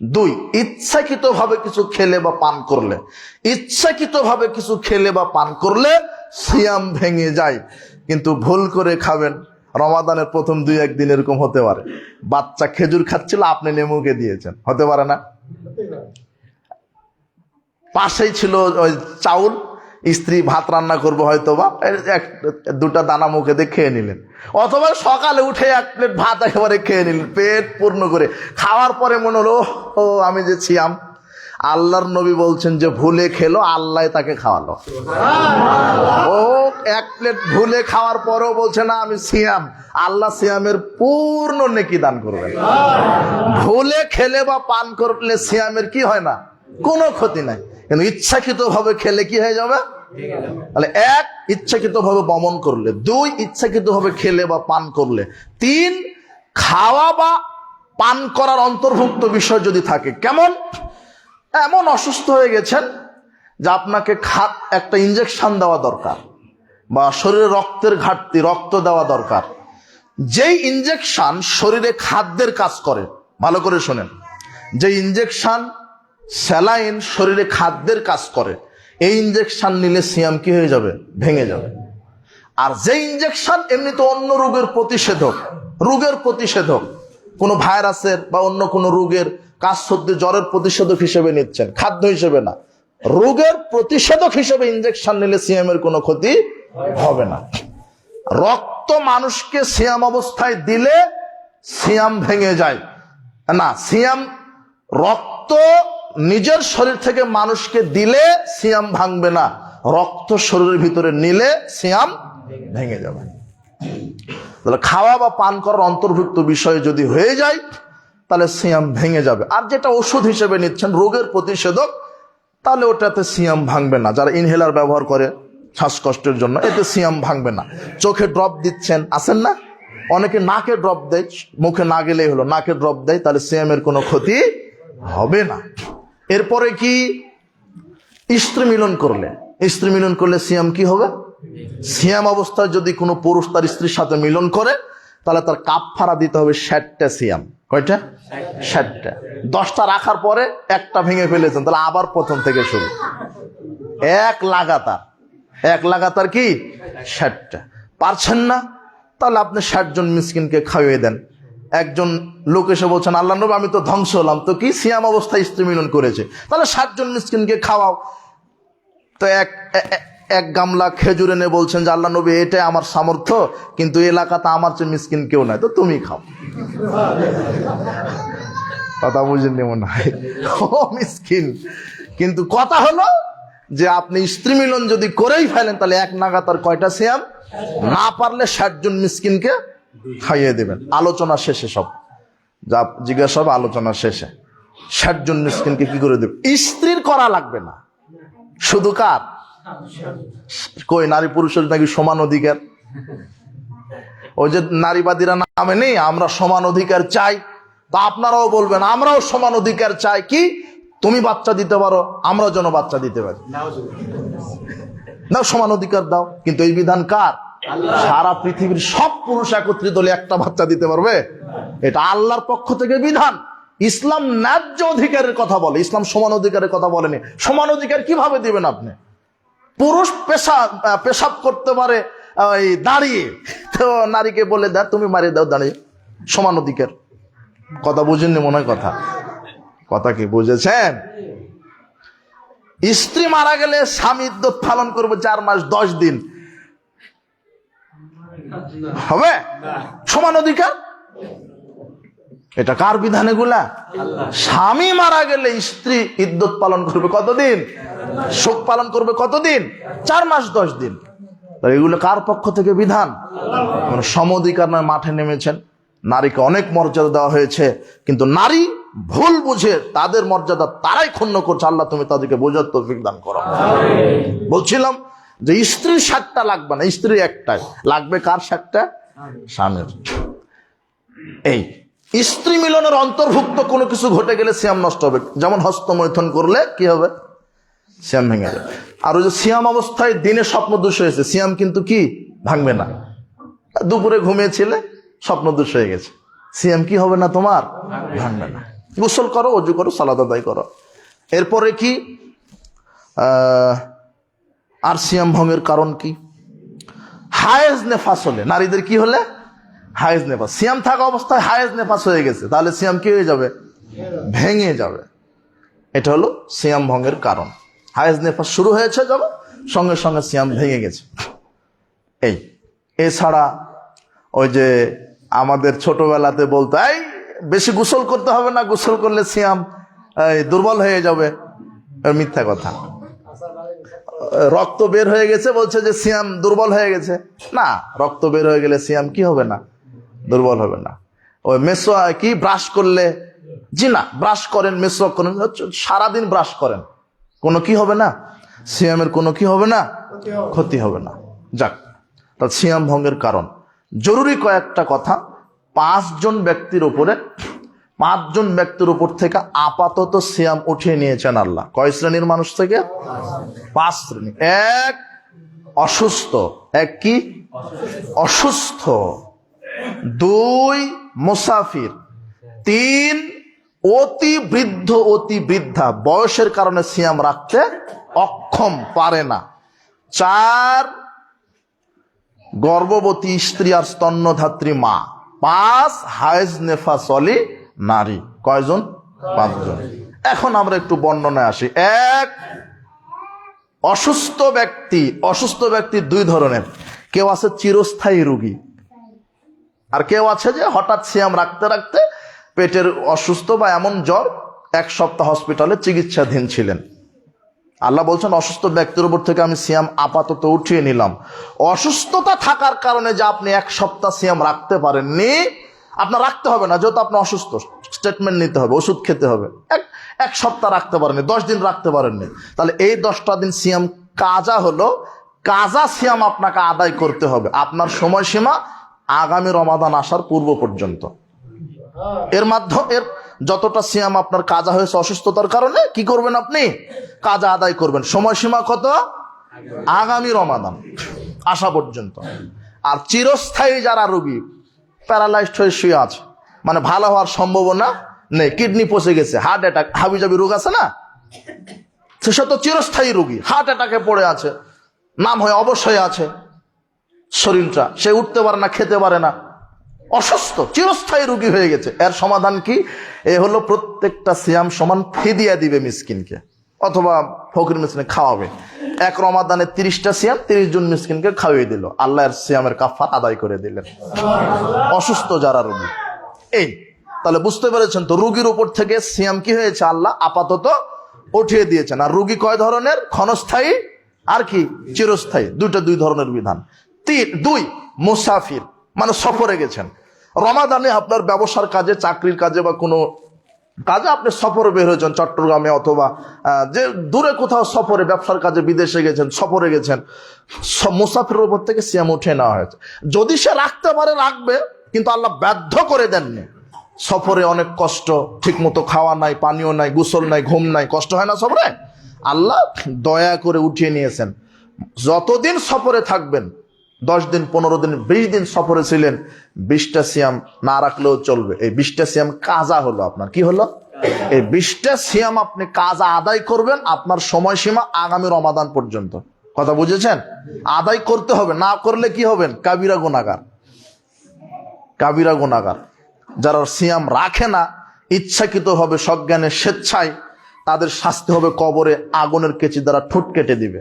দুই, ইচ্ছাকৃতভাবে কিছু খেলে বা পান করলে, ইচ্ছাকৃতভাবে কিছু খেলে বা পান করলে সিয়াম ভেঙে যায়। কিন্তু ভুল করে খাবেন, রমাদানের প্রথম 2-1 দিন এরকম হতে পারে, বাচ্চা খেজুর খাচ্ছিল, আপনি নেমুকে দিয়েছেন, হতে পারে না? পাশেই ছিল ওই চাউল, স্ত্রী ভাত রান্না করবো হয়তো বা, 2টা দানা মুখে দিয়ে খেয়ে নিলেন, অথবা সকালে উঠে 1 প্লেট ভাত একেবারে খেয়ে নিলেন পেট পূর্ণ করে। খাওয়ার পরে মনে হলো ও আমি যে ছিয়াম। আল্লাহর নবী বলছেন যে ভুলে খেলো, আল্লাহ তাকে খাওয়ালো। ও 1 প্লেট ভুলে খাওয়ার পরেও বলছে না আমি সিয়াম, আল্লাহ সিয়ামের পূর্ণ নেকি দান করবেন। ভুলে খেলে বা পান করলে সিয়ামের কি হয় না, কোনো ক্ষতি নাই। কিন্তু ইচ্ছাকৃত ভাবে খেলে কি হয়ে যাবে? তাহলে 1, ইচ্ছাকৃত ভাবে বমন করলে, 2, ইচ্ছাকৃত ভাবে খেলে বা পান করলে, 3, খাওয়া বা পান করার অন্তর্ভুক্ত বিষয় যদি থাকে। কেমন? এমন অসুস্থ হয়ে গেছেন যে আপনাকে একটা ইনজেকশন দেওয়া দরকার, বা শরীরে রক্তের ঘাটতি, রক্ত দেওয়া দরকার। যেই ইনজেকশন শরীরে খাদ্যের কাজ করে, ভালো করে শোনেন, যে ইনজেকশন স্যালাইন শরীরে খাদ্যের কাজ করে, এই ইনজেকশন নিলে সিয়াম কি হয়ে যাবে? ভেঙে যাবে। আর যে ইনজেকশন এমনিতে অন্য রোগের প্রতিষেধক, রোগের প্রতিষেধক, কোনো ভাইরাসের বা অন্য কোনো রোগের কাজ সর্দি জ্বরের প্রতিষেধক হিসেবে নিচ্ছেন, খাদ্য হিসেবে না, রোগের প্রতিষেধক হিসেবে ইনজেকশন নিলে সিয়ামের কোনো ক্ষতি হবে না। রক্ত মানুষকে সিয়াম অবস্থায় দিলে সিয়াম ভেঙে যায় না, সিয়াম রক্ত নিজের শরীর থেকে মানুষকে দিলে সিয়াম ভাঙবে না, রক্ত শরীরের ভিতরে নিলে সিয়াম ভেঙে যাবে। তাহলে খাওয়া বা পান করার অন্তর্ভুক্ত বিষয় যদি হয়ে যায় তাহলে সিয়াম ভেঙে যাবে। আর যেটা ওষুধ হিসেবে নিচ্ছেন, রোগের প্রতিষেধক, তাহলে ওটাতে সিয়াম ভাঙবে না। যারা ইনহেলার ব্যবহার করে শ্বাসকষ্টের জন্য, এতে সিয়াম ভাঙবে না। চোখে ড্রপ দিচ্ছেন, আছেন না অনেকে, নাকে ড্রপ দেয়, মুখে না গেলেই হলো, নাকে ড্রপ দেয়, তাহলে সিয়ামের কোনো ক্ষতি হবে না। এরপরে কি? স্ত্রী মিলন করলে, স্ত্রী মিলন করলে সিয়াম কি হবে? সিয়াম অবস্থায় যদি কোনো পুরুষ তার স্ত্রীর সাথে মিলন করে তাহলে তার কাফারা দিতে হবে 60টা সিয়াম। কয়টা? 60টা। 10টা রাখার পরে একটা ভেঙে ফেলেছেন, তাহলে আবার প্রথম থেকে শুরু, এক লাগাতার কি 60টা। পারছেন না? তাহলে আপনি 60 জন মিসকিনকে খাইয়ে দেন। একজন লোক এসে বলছেন আল্লাহ নবী আমি তো ধ্বংস হলাম, তো কি সিয়াম অবস্থায় স্ত্রী মিলন করেছে, তাহলে 60 জন মিসকিনকে খাওয়াও। তো এক গামলা খেজুর এনে বলছেন যে আল্লাহ নবী এটাই আমার সামর্থ্য, কিন্তু এলাকাতে আমার চেয়ে মিসকিন কেউ নাই, তো তুমি খাও। কথা বুঝেননি মনে হয়, ও মিসকিন। কিন্তু কথা হলো যে আপনি স্ত্রী মিলন যদি করেই ফেলেন তাহলে এক নাগাতার কয়টা সিয়াম? না পারলে 60 জন মিসকিনকে খাইয়ে দেবেন। আলোচনা শেষে সব যা জিজ্ঞাসা হবে, আলোচনা শেষে 60 জন মিসকিনকে কি করে দেবে? স্ত্রীর করা লাগবে না, শুধু কার? কই নারী পুরুষের নাকি সমান অধিকার? ওই যে নারীবাদীরা নামে নেই আমরা সমান অধিকার চাই, তা আপনারাও বলবেন আমরাও সমান অধিকার চাই। কি? তুমি বাচ্চা দিতে পারো, আমরাও যেন বাচ্চা দিতে পারি, দাও সমান অধিকার দাও। কিন্তু এই বিধান কার? সারা পৃথিবীর সব পুরুষ একত্রিত হলে একটা বাচ্চা দিতে পারবে? এটা আল্লাহর পক্ষ থেকে বিধান। ইসলাম ন্যায্য অধিকারের কথা বলে, ইসলাম সমান অধিকারের কথা বলেনি। সমান অধিকার কিভাবে দিবেন আপনি? পুরুষ পেশাব করতে পারে দাঁড়িয়ে, তো নারীকে বলে দেয় তুমি মারিয়ে দাও দাঁড়িয়ে, সমান অধিকার। কথা বুঝেননি মনে হয়, কথা কি বুঝেছেন? স্ত্রী মারা গেলে স্বামী ইদ্যত পালন করবে 4 মাস 10 দিন, হবে? সমান অধিকার? এটা কার বিধান? এগুলা স্বামী মারা গেলে স্ত্রী ইদ্যত পালন করবে কতদিন? শোক পালন করবে কতদিন? 4 মাস 10 দিন। এগুলো কার পক্ষ থেকে বিধান? সম অধিকার নয়, মাঠে নেমেছেন। নারীকে অনেক মর্যাদা দেওয়া হয়েছে, কিন্তু নারী ভুল বুঝে তাদের মর্যাদা তারাই ক্ষুণ্ণ করছে। আল্লাহ তুমি তাদেরকে বোঝার তৌফিক দান করো। বলছিলাম যে স্ত্রীর 60টা লাগবে না, স্ত্রীর একটাই লাগবে। কার 60টা? স্বামীর। এই স্ত্রী মিলনের অন্তর্ভুক্ত কোনো কিছু ঘটে গেলে সিয়াম নষ্ট হবে। যেমন হস্তমৈথুন করলে কি হবে? সিয়াম ভেঙে যাবে। আর ওই যে সিয়াম অবস্থায় দিনে স্বপ্নদোষ হয়েছে, সিয়াম কিন্তু কি ভাঙবে না। দুপুরে ঘুমিয়েছিলে, স্বপ্নদোষ হয়ে গেছে, সিয়াম কি হবে না তোমার? ভাঙবে না। গোসল করো, অজু করো, সালাত আদায় করো। এরপরে কি আর সিয়াম ভঙ্গের কারণ কি? হায়েজ নেফাস হলে, নারীদের কি হলে? হায়েজ নেফাস। সিয়াম থাকা অবস্থায় হায়েজ নেফাস হয়ে গেছে, তাহলে সিয়াম কি হয়ে যাবে? ভেঙে যাবে। এটা হলো সিয়াম ভঙ্গের কারণ। হায়েজ নেফাস শুরু হয়েছে যখন, সঙ্গে সঙ্গে সিয়াম ভেঙে গেছে। এছাড়া ওই যে আমাদের ছোটবেলাতে বলতো, এই বেশি গোসল করতে হবে না, গোসল করলে সিয়াম দুর্বল হয়ে যাবে। মিথ্যা কথা। রক্ত বের হয়ে গেছে বলছে যে সিয়াম দুর্বল হয়ে গেছে। না, রক্ত বের হয়ে গেলে সিয়াম কি হবে না? দুর্বল হবে না। ওই মেসওয়াক কি ব্রাশ করলে, জি না, ব্রাশ করেন, মেসওয়াক করেন, সারাদিন ব্রাশ করেন, কোনো কি হবে না? সিয়ামের কোনো কি হবে না? ক্ষতি হবে না। যাক, তা সিয়াম ভঙ্গের কারণ জরুরি কয়েকটা কথা। 5 জন ব্যক্তির উপর থেকে আপাতত সিয়াম উঠিয়ে নিয়েছেন আল্লাহ। কয় শ্রেণীর মানুষ থেকে? 5 শ্রেণী। 1, অসুস্থ। 1 কি? অসুস্থ। 2, মুসাফির। 3, অতি বৃদ্ধ, অতি বৃদ্ধা, বয়সের কারণে সিয়াম রাখতে অক্ষম, পারে না। 4, গর্ভবতী স্ত্রী আর স্তন্যধাত্রী মা। 5, হায়েজ নেফাসলি নারী। কয়জন? 5 জন। এখন আমরা একটু বর্ণনায় আসি। 1, অসুস্থ ব্যক্তি। অসুস্থ ব্যক্তি 2 ধরনের। কেউ আছে চিরস্থায়ী রোগী, আর কেউ আছে যে হঠাৎ সিয়াম রাখতে রাখতে পেটের অসুস্থ বা এমন জ্বর 1 সপ্তাহ হসপিটালে চিকিৎসাধীন ছিলেন। আল্লাহ বলছেন অসুস্থ ব্যক্তির উপর থেকে আমি সিয়াম আপাতত উঠিয়ে নিলাম। অসুস্থতা থাকার কারণে যে আপনি 1 সপ্তাহ সিয়াম রাখতে পারেননি, আপনার রাখতে হবে না, যেহেতু আপনি অসুস্থ। স্টেটমেন্ট নিতে হবে, ওষুধ খেতে হবে। এক সপ্তাহ রাখতে পারেননি, 10 দিন রাখতে পারেননি, তাহলে এই 10টা দিন সিয়াম কাজা হলো। কাজা সিয়াম আপনাকে আদায় করতে হবে। আপনার সময়সীমা আগামী রমাদান আসার পূর্ব পর্যন্ত। এর যতটা সিয়াম আপনার কাজা হয়েছে অসুস্থতার কারণে, কি করবেন আপনি? কাজা আদায় করবেন। সময়সীমা কত? আগামী রমাদান আসা পর্যন্ত। আর চিরস্থায়ী যারা রোগী, প্যারালাইজড হয়ে শুয়ে আছে, মানে ভালো হওয়ার সম্ভাবনা নেই, কিডনি পচে গেছে, হার্ট অ্যাটাক, হাবিজাবি রোগ আছে না, সে তো চিরস্থায়ী রোগী, হার্ট অ্যাটাকে পড়ে আছে, নাম হয়ে অবশ্যই আছে শরীরটা, সে উঠতে পারে না, খেতে পারে না, অসুস্থ, চিরস্থায়ী রোগী হয়ে গেছে। এর সমাধান কি? এ হলো প্রত্যেকটা সিয়াম সমান ফিদিয়া দিবে মিসকিনকে, অথবা ফকির মিসকিনকে খাওয়াবে। 1 রমাদানে 30টা সিয়াম 30 জন মিসকিনকে খাওয়িয়ে দিল, আল্লাহ এর সিয়ামের কাফার আদায় করে দিলেন। অসুস্থ যারা রোগী। তাহলে বুঝতে পেরেছেন তো, রোগীর উপর থেকে সিয়াম কি হয়েছে? আল্লাহ আপাতত উঠিয়ে দিয়েছেন। আর রোগী কয় ধরনের? ক্ষণস্থায়ী আর কি চিরস্থায়ী। 2 ধরনের বিধান। 2, মুসাফির, মানে সফরে গেছেন। রমাদানে আপনার ব্যবসার কাজে, চাকরির কাজে বা কোনো কাজে আপনি সফরে বের হয়েছেন, চট্টগ্রামে অথবা যে দূরে কোথাও সফরে, ব্যবসার কাজে বিদেশে গেছেন, সফরে গেছেন, মুসাফিরের উপর থেকে সিয়াম উঠিয়ে নেওয়া হয়েছে। যদি সে রাখতে পারে রাখবে, কিন্তু আল্লাহ বাধ্য করে দেননি। সফরে অনেক কষ্ট, ঠিক মতো খাওয়া নাই, পানীয় নাই, গোসল নাই, ঘুম নাই, কষ্ট হয় না সফরে? আল্লাহ দয়া করে উঠিয়ে নিয়েছেন। যতদিন সফরে থাকবেন, 10 দিন, 15 দিন, 20 দিন সফরে ছিলেন, 20টা সিয়াম না রাখলেও চলবে। এই 20টা সিয়াম কাজা হলো আপনার। কি হলো? এই 20টা সিয়াম আপনি কাজা আদায় করবেন। আপনার সময়সীমা আগামী রমাদান পর্যন্ত। কথা বুঝেছেন? আদায় করতে হবে, না করলে কি হবেন? কাবিরা গুনাহগার। কাবিরা গুনাহগার যারা সিয়াম রাখে না ইচ্ছাকৃতভাবে, সজ্ঞানে, স্বেচ্ছায়, তাদের শাস্তি হবে কবরে আগুনের কেচি দ্বারা ঠোঁট কেটে দিবে।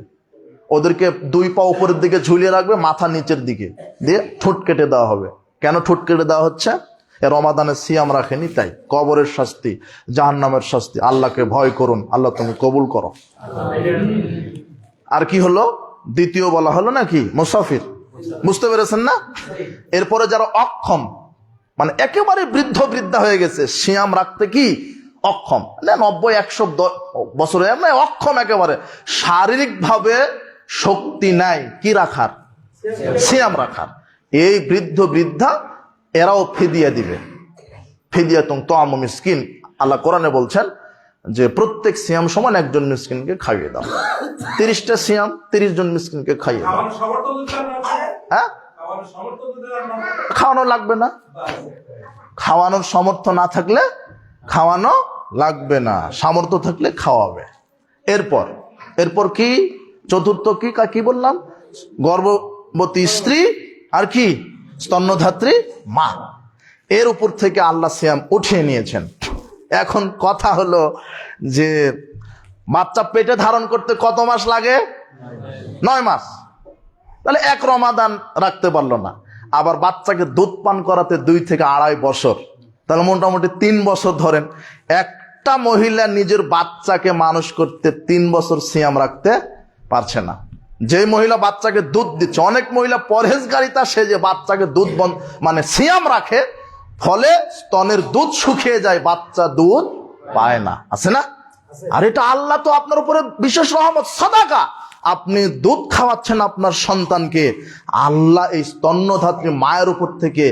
ওদেরকে 2 পা উপরের দিকে ঝুলিয়ে রাখবে, মাথা নিচের দিকে দিয়ে ঠোঁট কেটে দেওয়া হবে। কেন ঠোঁট কেটে দেওয়া হচ্ছে? রমাদানের সিয়াম রাখেনি তাই। কবরের শাস্তি, জাহান্নামের শাস্তি। আল্লাহকে ভয় করুন, আল্লাহ তুমি কবুল করো। আর কি হলো? দ্বিতীয় বলা হলো নাকি মুসাফির। বুঝতে পেরেছেন না? এরপরে যারা অক্ষম, মানে একেবারে বৃদ্ধ বৃদ্ধা হয়ে গেছে, সিয়াম রাখতে কি অক্ষম, 90-100 বছরে অক্ষম, একেবারে শারীরিকভাবে শক্তি নাই কি রাখার? সিয়াম রাখার। এই বৃদ্ধ বৃদ্ধা এরাও ফিদিয়া দিবে। ফিদিয়াতুন তা'আমু মিসকিন। আল্লাহ কোরআনে বলছেন যে প্রত্যেক সিয়াম সমান 1 জন মিসকিনকে খাইয়ে দাও। 30টা সিয়াম 30 জন মিসকিনকে খাইয়ে দাও। হ্যাঁ, খাওয়ানো লাগবে না। খাওয়ানোর সামর্থ্য না থাকলে খাওয়ানো লাগবে না, সামর্থ্য থাকলে খাওয়াবে। এরপর কি চতুর্থ কি বললাম? গর্ভবতী স্ত্রী আর কি স্তন্যধাত্রী মা, এর উপর থেকে আল্লাহ সিয়াম উঠিয়ে নিয়েছেন। এখন কথা হলো যে বাচ্চা পেটে ধারণ করতে কত মাস লাগে? 9 মাস। তাহলে 1 রমাদান রাখতে পারলো না। আবার বাচ্চাকে দুধ পান করাতে 2 থেকে 2.5 বছর, তাহলে মোটামুটি 3 বছর ধরেন। একটা মহিলা নিজের বাচ্চাকে মানুষ করতে 3 বছর সিয়াম রাখতে পারছে না। যে মহিলা বাচ্চাকে দুধ দিচ্ছে, অনেক মহিলা পরহেজগারিতা সেজে বাচ্চাকে দুধ মানে সিয়াম রাখে, ফলে স্তনের দুধ শুকিয়ে যায়, বাচ্চা দুধ পায় না, আছে না? আর এটা আল্লাহ তো আপনার উপরে বিশেষ রহমত, সাদাকা। আপনি দুধ খাওয়াচ্ছেন আপনার সন্তানকে, আল্লাহ এই স্তন্যধাত্রী মায়ের উপর থেকে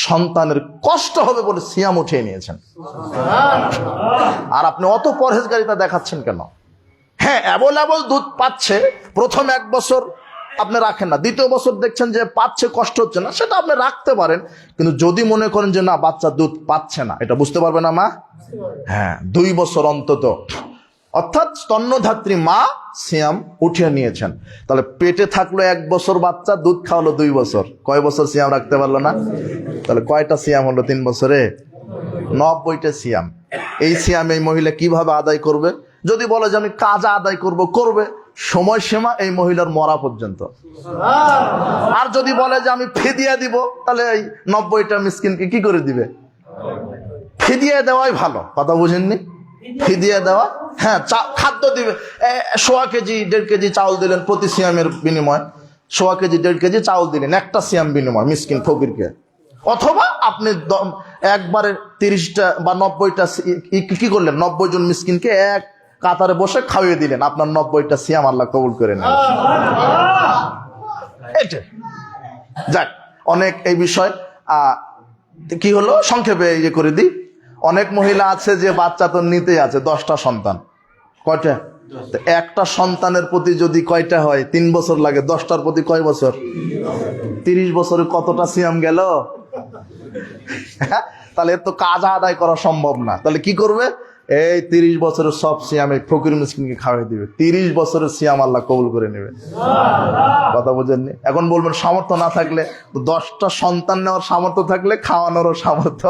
সন্তানের কষ্ট হবে বলে সিয়াম উঠিয়ে নিয়েছেন। আর আপনি অত পরহেজগারিতা দেখাচ্ছেন কেন? হ্যাঁ, অ্যাভেলেবল দুধ পাচ্ছে, প্রথম 1 বছর আপনি রাখেন না, দ্বিতীয় বছর দেখছেন যে পাচ্ছে, কষ্ট হচ্ছে না, সেটা আপনি রাখতে পারেন। কিন্তু যদি মনে করেন যে না, বাচ্চা দুধ পাচ্ছে না, এটা বুঝতে পারবে না মা, হ্যাঁ 2 বছর অন্তত, অর্থাৎ স্তন্যধাত্রী মা সিয়াম উঠিয়ে নিয়েছেন। তাহলে পেটে থাকলো 1 বছর বাচ্চা, দুধ খাওয়ালো 2 বছর, কয় বছর সিয়াম রাখতে পারলো না? তাহলে কয়টা সিয়াম হলো 3 বছরে? 90টা সিয়াম। এই সিয়াম এই মহিলা কিভাবে আদায় করবে? যদি বলে যে আমি কাজা আদায় করবে, সময়সীমা এই মহিলার মরা পর্যন্ত। আর যদি বলে যে আমি ফিদিয়া দিব, তাহলে এই 90টা মিসকিনকে কি করে দিবে? ফিদিয়া দেওয়াই ভালো, কথা বুঝেননি? ফিদিয়া দেওয়া, হ্যাঁ, খাদ্য দিবে। 1.5 কেজি 1.5 কেজি চাউল দিলেন প্রতি সিয়ামের বিনিময়, 1.5 কেজি 1.5 কেজি চাউল দিলেন একটা সিয়াম বিনিময় মিসকিন ফকিরকে। অথবা আপনি একবারে 30টা বা 90টা কি করলেন, 90 জন মিসকিনকে এক কাতারে বসে খাইয়ে দিলেন, আপনার 90টা সিয়াম আল্লাহ কবুল করে নেন। এটা যাক, অনেক এই বিষয় কি হলো সংক্ষেপে ইয়ে করে দিই। অনেক মহিলা আছে যে বাচ্চা তো নিতেই আছে, 10টা সন্তান। কয়টা? একটা সন্তানের প্রতি যদি কয়টা হয়, 3 বছর লাগে, 10টার প্রতি কয় বছর? 30 বছরে কতটা সিয়াম গেল? তাহলে এর তো কাজ আদায় করা সম্ভব না। তাহলে কি করবে? এই 30 বছরের সব সিয়াম এই ফকির মিসকিনকে খাওয়াই দিবে। 30 বছরের সিয়াম আল্লাহ কবুল করে নেবে। কথা বুঝেননি? এখন বলবেন সামর্থ্য না থাকলে, 10টা সন্তান নেওয়ার সামর্থ্য থাকলে খাওয়ানোরও সামর্থ্য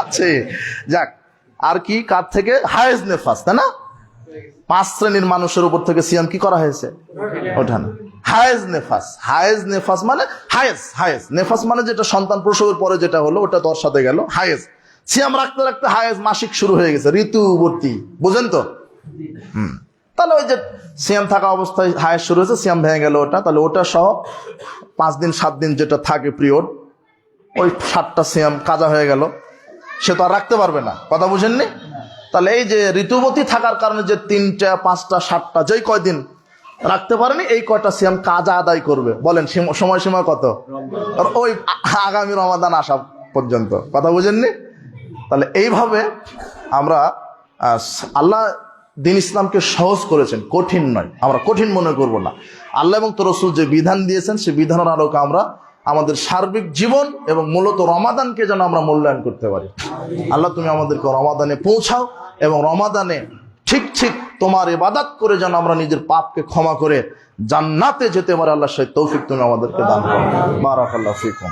আছে। যাক, আর কি কার থেকে? হায়েজ নেফাস, তাই না? 5 শ্রেণীর মানুষের উপর থেকে সিয়াম কি করা হয়েছে? ওঠানো। হায়েজ নেফাস মানে হায়েজ নেফাস মানে যেটা সন্তান প্রসবের পরে যেটা হলো, ওটা 10 সাথে গেল। হায়েজ সিয়াম রাখতে রাখতে হায়েজ মাসিক শুরু হয়ে গেছে, ঋতুবর্তী, বুঝেন তো? তাহলে ওই যে সিয়াম থাকা অবস্থায় হায়েজ শুরু হয়েছে, সিয়াম ভেঙে গেল ওটা, তাহলে ওটা সহ 5 দিন 7 দিন যেটা থাকে পিরিয়ড, ওই 7টা সিয়াম কাজা হয়ে গেল, সে তো আর রাখতে পারবে না। কথা বুঝেননি? তাহলে এই যে ঋতুবতী থাকার কারণে যে 3টা 5টা 7টা যেই কয়দিন রাখতে পারেনি, এই কয়টা সিয়াম কাজা আদায় করবে। বলেন সময়সীমা কত? আর ওই আগামী রমাদান আসা পর্যন্ত। কথা বুঝেননি? তাহলে এইভাবে আমরা আল্লাহ দিন ইসলামকে সহজ করেছেন, কঠিন নয়। আমরা কঠিন মনে করব না। আল্লাহ এবং তো রসুল যে বিধান দিয়েছেন, সেই বিধানের আলোকে আমরা আমাদের সার্বিক জীবন এবং মূলত রমাদানকে যেন আমরা মূল্যায়ন করতে পারি। আল্লাহ তুমি আমাদেরকে রমাদানে পৌঁছাও এবং রমাদানে ঠিক তোমার ইবাদত করে যেন আমরা নিজের পাপকে ক্ষমা করে জান্নাতে যেতে পারি। আল্লাহ সেই তৌফিক তুমি আমাদেরকে দান করো। বারাকাল্লাহু ফিকুম।